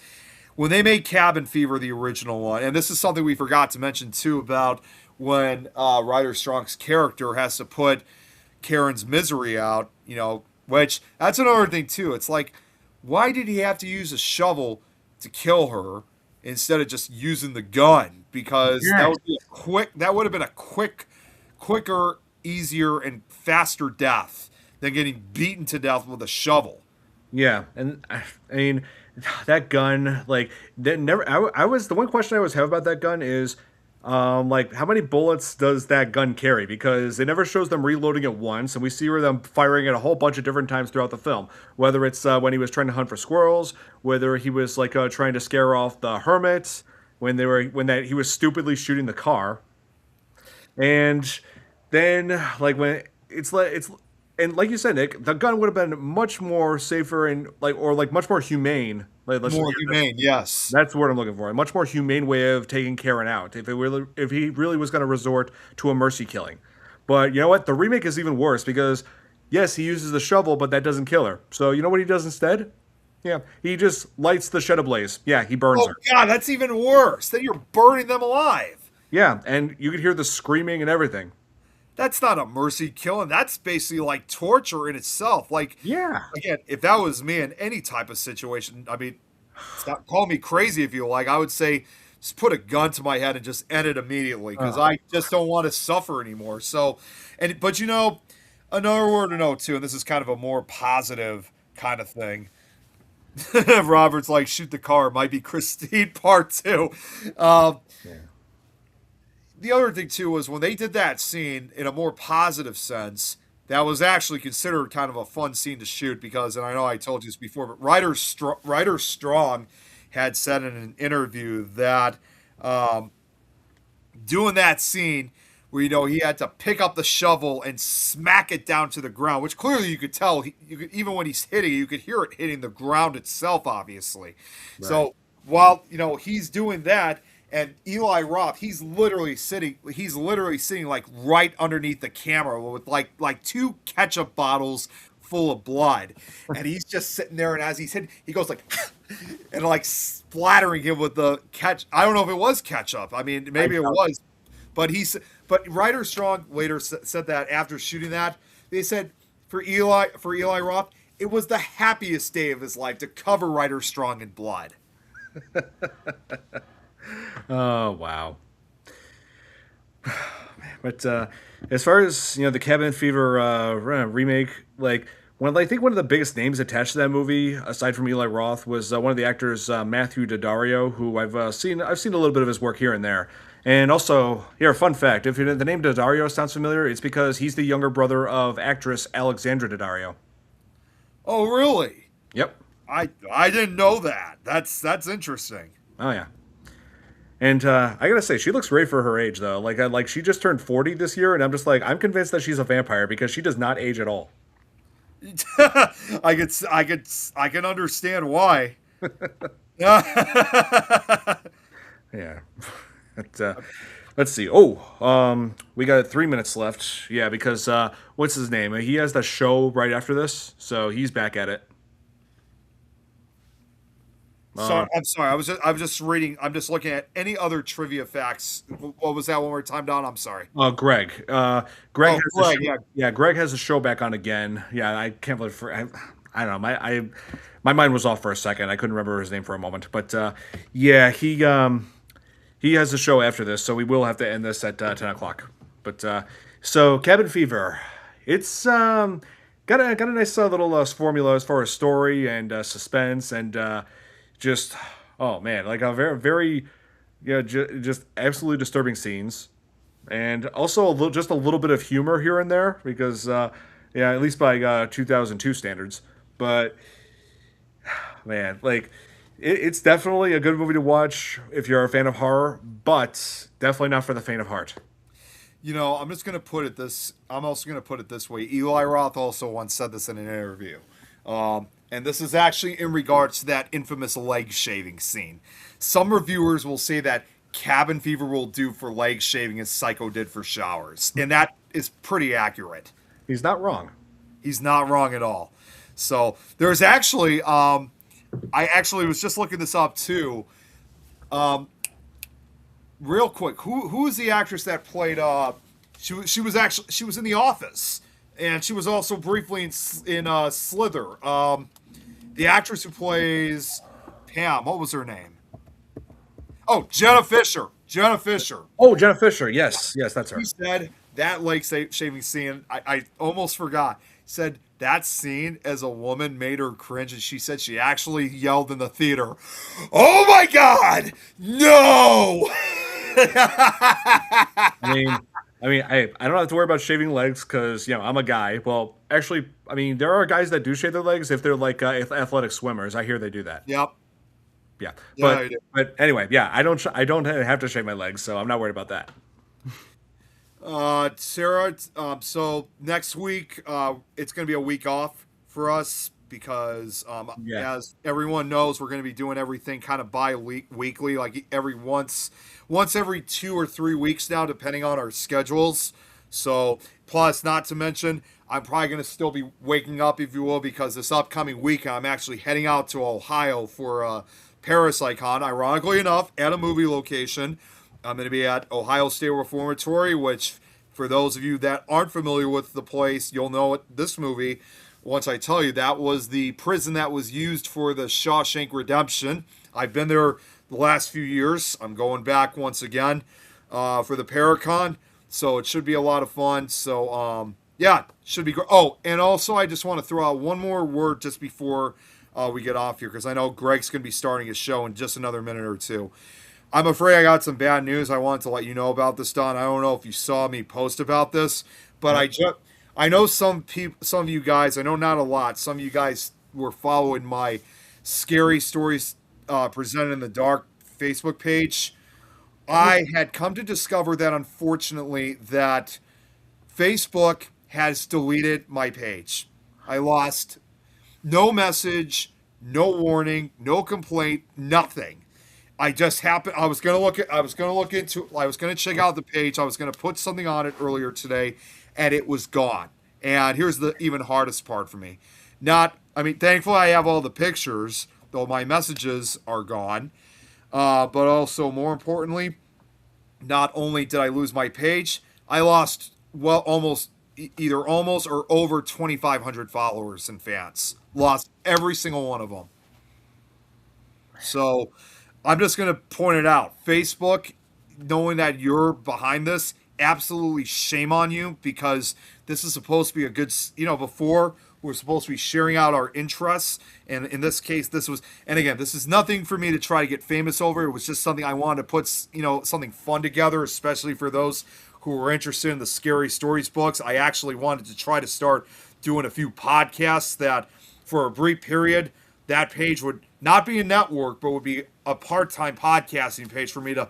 when they made Cabin Fever the original one, and this is something we forgot to mention too about when Ryder Strong's character has to put Karen's misery out. Which that's another thing too. It's like, why did he have to use a shovel to kill her instead of just using the gun? Because Yes. that would have been a quicker, easier, and faster death than getting beaten to death with a shovel. Yeah, and I mean that gun, like that never. I was the one question I always have about that gun is, like how many bullets does that gun carry? Because it never shows them reloading it once, and we see them firing it a whole bunch of different times throughout the film. Whether it's when he was trying to hunt for squirrels, whether he was like trying to scare off the hermits, when he was stupidly shooting the car, and then like when it's and like you said, Nick, the gun would have been much more safer and like much more humane. Like More humane, yes. that's the word I'm looking for. A much more humane way of taking Karen out. If he really was going to resort to a mercy killing, but you know what? The remake is even worse because yes, he uses the shovel, but that doesn't kill her. So you know what he does instead? Yeah, he just lights the shed ablaze. Yeah, he burns Oh her. God, that's even worse. Then you're burning them alive. Yeah, and you could hear the screaming and everything. That's not a mercy killing. That's basically like torture in itself. Like, Yeah. again, if that was me in any type of situation, I mean, stop, call me crazy if you like. I would say just put a gun to my head and just end it immediately because Uh, I just don't want to suffer anymore. So, but another word to note too, and this is kind of a more positive kind of thing. Robert's like, shoot the car. It might be Christine Part Two. Um, yeah. the other thing too was when they did that scene in a more positive sense, that was actually considered kind of a fun scene to shoot because, and I know I told you this before, but Ryder Strong had said in an interview that um, doing that scene where he had to pick up the shovel and smack it down to the ground, which clearly you could tell. Even when he's hitting it, you could hear it hitting the ground itself, obviously. Right. So while he's doing that, and Eli Roth, he's literally sitting like right underneath the camera with like two ketchup bottles full of blood, and he's just sitting there. And as he's hitting, he goes like, and like splattering him with the catch. I don't know if it was ketchup. I mean, maybe it was, but Ryder Strong later said that after shooting that, they said for Eli Roth, it was the happiest day of his life to cover Ryder Strong in blood. Oh wow. But as far as the Cabin Fever remake, like I think one of the biggest names attached to that movie, aside from Eli Roth, was one of the actors Matthew Daddario, who I've seen a little bit of his work here and there. And also, here, fun fact: if the name Daddario sounds familiar, it's because he's the younger brother of actress Alexandra Daddario. Oh, really? Yep. I didn't know that. That's interesting. Oh yeah. And I gotta say, she looks great for her age, though. Like she just turned 40 this year, and I'm just like, I'm convinced that she's a vampire because she does not age at all. I can understand why. Yeah. Yeah. But, let's see. Oh, we got 3 minutes left. Yeah, because what's his name? He has the show right after this, so he's back at it. Uh, Sorry, I'm sorry. I was just reading. I'm just looking at any other trivia facts. What was that one more time, Don? I'm sorry. Greg. Greg Oh, has the Greg. show. Yeah. Yeah, Greg has the show back on again. Yeah, I can't believe. I don't know. My mind was off for a second. I couldn't remember his name for a moment. But yeah, he has a show after this, so we will have to end this at 10 o'clock. But so Cabin Fever, it's got a nice little formula as far as story and suspense and just oh man, like a very just absolutely disturbing scenes and also just a little bit of humor here and there because yeah, at least by 2002 standards. But man, like it's definitely a good movie to watch if you're a fan of horror, but definitely not for the faint of heart. I'm just gonna put it this. I'm also gonna put it this way. Eli Roth also once said this in an interview, and this is actually in regards to that infamous leg shaving scene. Some reviewers will say that Cabin Fever will do for leg shaving as Psycho did for showers, and that is pretty accurate. He's not wrong. He's not wrong at all. So there's actually, I actually was just looking this up too. Real quick, who is the actress that played? She was in The Office, and she was also briefly in Slither. The actress who plays Pam, what was her name? Oh, Jenna Fisher. Jenna Fisher. Oh, Jenna Fisher. Yes, yes, that's He her. said that leg shaving scene. I almost forgot. Said that scene as a woman made her cringe, and she said she actually yelled in the theater, "Oh my God, no!" I mean, I don't have to worry about shaving legs because I'm a guy. Well, actually, I mean, there are guys that do shave their legs if they're like athletic swimmers. I hear they do that. Yep. Yeah, Yeah, I do. but anyway, yeah, I don't have to shave my legs, so I'm not worried about that. Sarah, so next week, it's going to be a week off for us because, Yeah, as everyone knows, we're going to be doing everything kind of weekly, like every once every 2 or 3 weeks now, depending on our schedules. So, plus, not to mention, I'm probably going to still be waking up, if you will, because this upcoming weekend I'm actually heading out to Ohio for Parasite Con. Ironically enough, at a movie location. I'm going to be at Ohio State Reformatory, which, for those of you that aren't familiar with the place, you'll know it, this movie. Once I tell you, that was the prison that was used for the Shawshank Redemption. I've been there the last few years. I'm going back once again for the Paracon, so it should be a lot of fun. So, yeah, should be great. Oh, and also, I just want to throw out one more word just before we get off here, because I know Greg's going to be starting his show in just another minute or two. I'm afraid I got some bad news. I wanted to let you know about this, Don. I don't know if you saw me post about this, but I know some people, some of you guys. I know not a lot. Some of you guys were following my scary stories presented in the dark Facebook page. I had come to discover that, unfortunately, that Facebook has deleted my page. I lost no message, no warning, no complaint, nothing. I just happened. I was gonna look at. I was gonna look into. I was gonna check out the page. I was gonna put something on it earlier today, and it was gone. And here's the even hardest part for me. Not. I mean, thankfully I have all the pictures, though my messages are gone. But also, more importantly, not only did I lose my page, I lost almost either almost or over 2,500 followers and fans. Lost every single one of them. So I'm just going to point it out. Facebook, knowing that you're behind this, absolutely shame on you, because this is supposed to be a good, before we're supposed to be sharing out our interests. And in this case, this was, and again, this is nothing for me to try to get famous over. It was just something I wanted to put, something fun together, especially for those who were interested in the scary stories books. I actually wanted to try to start doing a few podcasts that, for a brief period, that page would not be a network, but would be a part-time podcasting page for me to,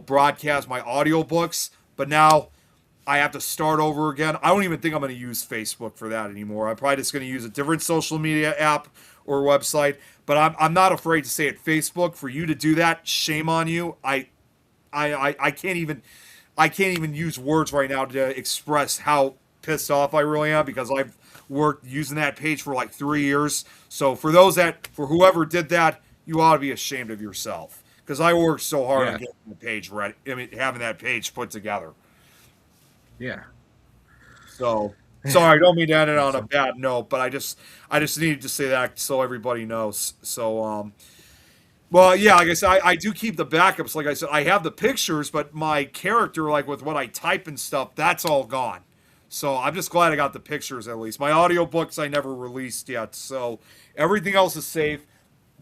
broadcast my audiobooks. But now I have to start over again. I don't even think I'm going to use Facebook for that anymore. I'm probably just going to use a different social media app or website. But I'm not afraid to say it. Facebook, for you to do that, shame on you. I can't even use words right now to express how pissed off I really am, because I've worked using that page for like 3 years. So for whoever did that, you ought to be ashamed of yourself, because I worked so hard on getting the page ready. I mean, having that page put together. Yeah. So sorry, I don't mean to end it on a bad note, but I just needed to say that so everybody knows. So well, yeah, like I said, I do keep the backups. Like I said, I have the pictures, but my character, like with what I type and stuff, that's all gone. So I'm just glad I got the pictures at least. My audiobooks I never released yet, so everything else is safe,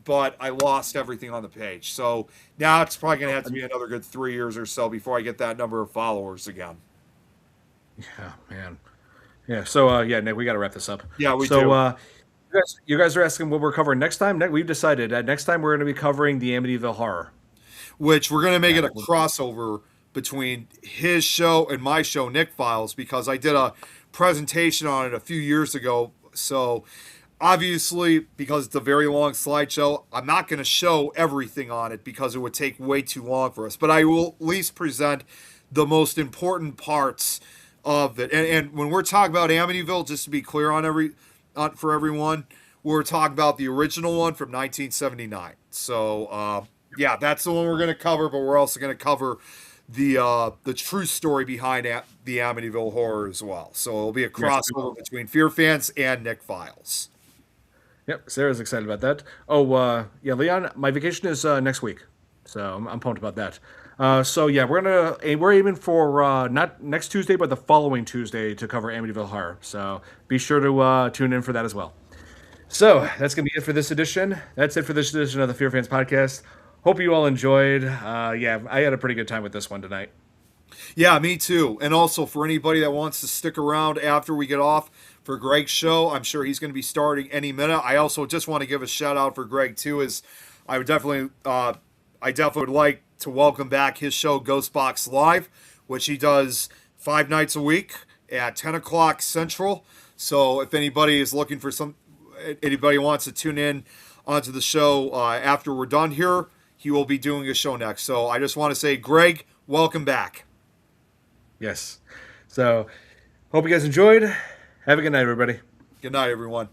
but I lost everything on the page. So now it's probably going to have to be another good 3 years or so before I get that number of followers again. Yeah, man. Yeah. So yeah, Nick, we got to wrap this up. Yeah, we so, do. You guys are asking what we're covering next time. We've decided that next time we're going to be covering the Amityville Horror, Which we're going to make it a crossover between his show and my show, Nick Files, because I did a presentation on it a few years ago. So obviously, because it's a very long slideshow, I'm not going to show everything on it because it would take way too long for us. But I will at least present the most important parts of it. And when we're talking about Amityville, just to be clear for everyone, we're talking about the original one from 1979. So yeah, that's the one we're going to cover. But we're also going to cover the true story behind the Amityville Horror as well. So it'll be a crossover between FearFans and Nick Files. Yep, Sarah's excited about that. Oh, yeah, Leon, my vacation is next week, so I'm pumped about that. So yeah, we're aiming for not next Tuesday, but the following Tuesday to cover Amityville Horror. So be sure to tune in for that as well. So that's gonna be it for this edition. That's it for this edition of the Fear Fans podcast. Hope you all enjoyed. Yeah, I had a pretty good time with this one tonight. Yeah, me too. And also, for anybody that wants to stick around after we get off for Greg's show, I'm sure he's going to be starting any minute. I also just want to give a shout out for Greg too. I definitely would like to welcome back his show, Ghostbox Live, which he does 5 nights a week at 10 o'clock Central. So if anybody is looking for anybody wants to tune in onto the show after we're done here, he will be doing a show next. So I just want to say, Greg, welcome back. Yes. So, hope you guys enjoyed. Have a good night, everybody. Good night, everyone.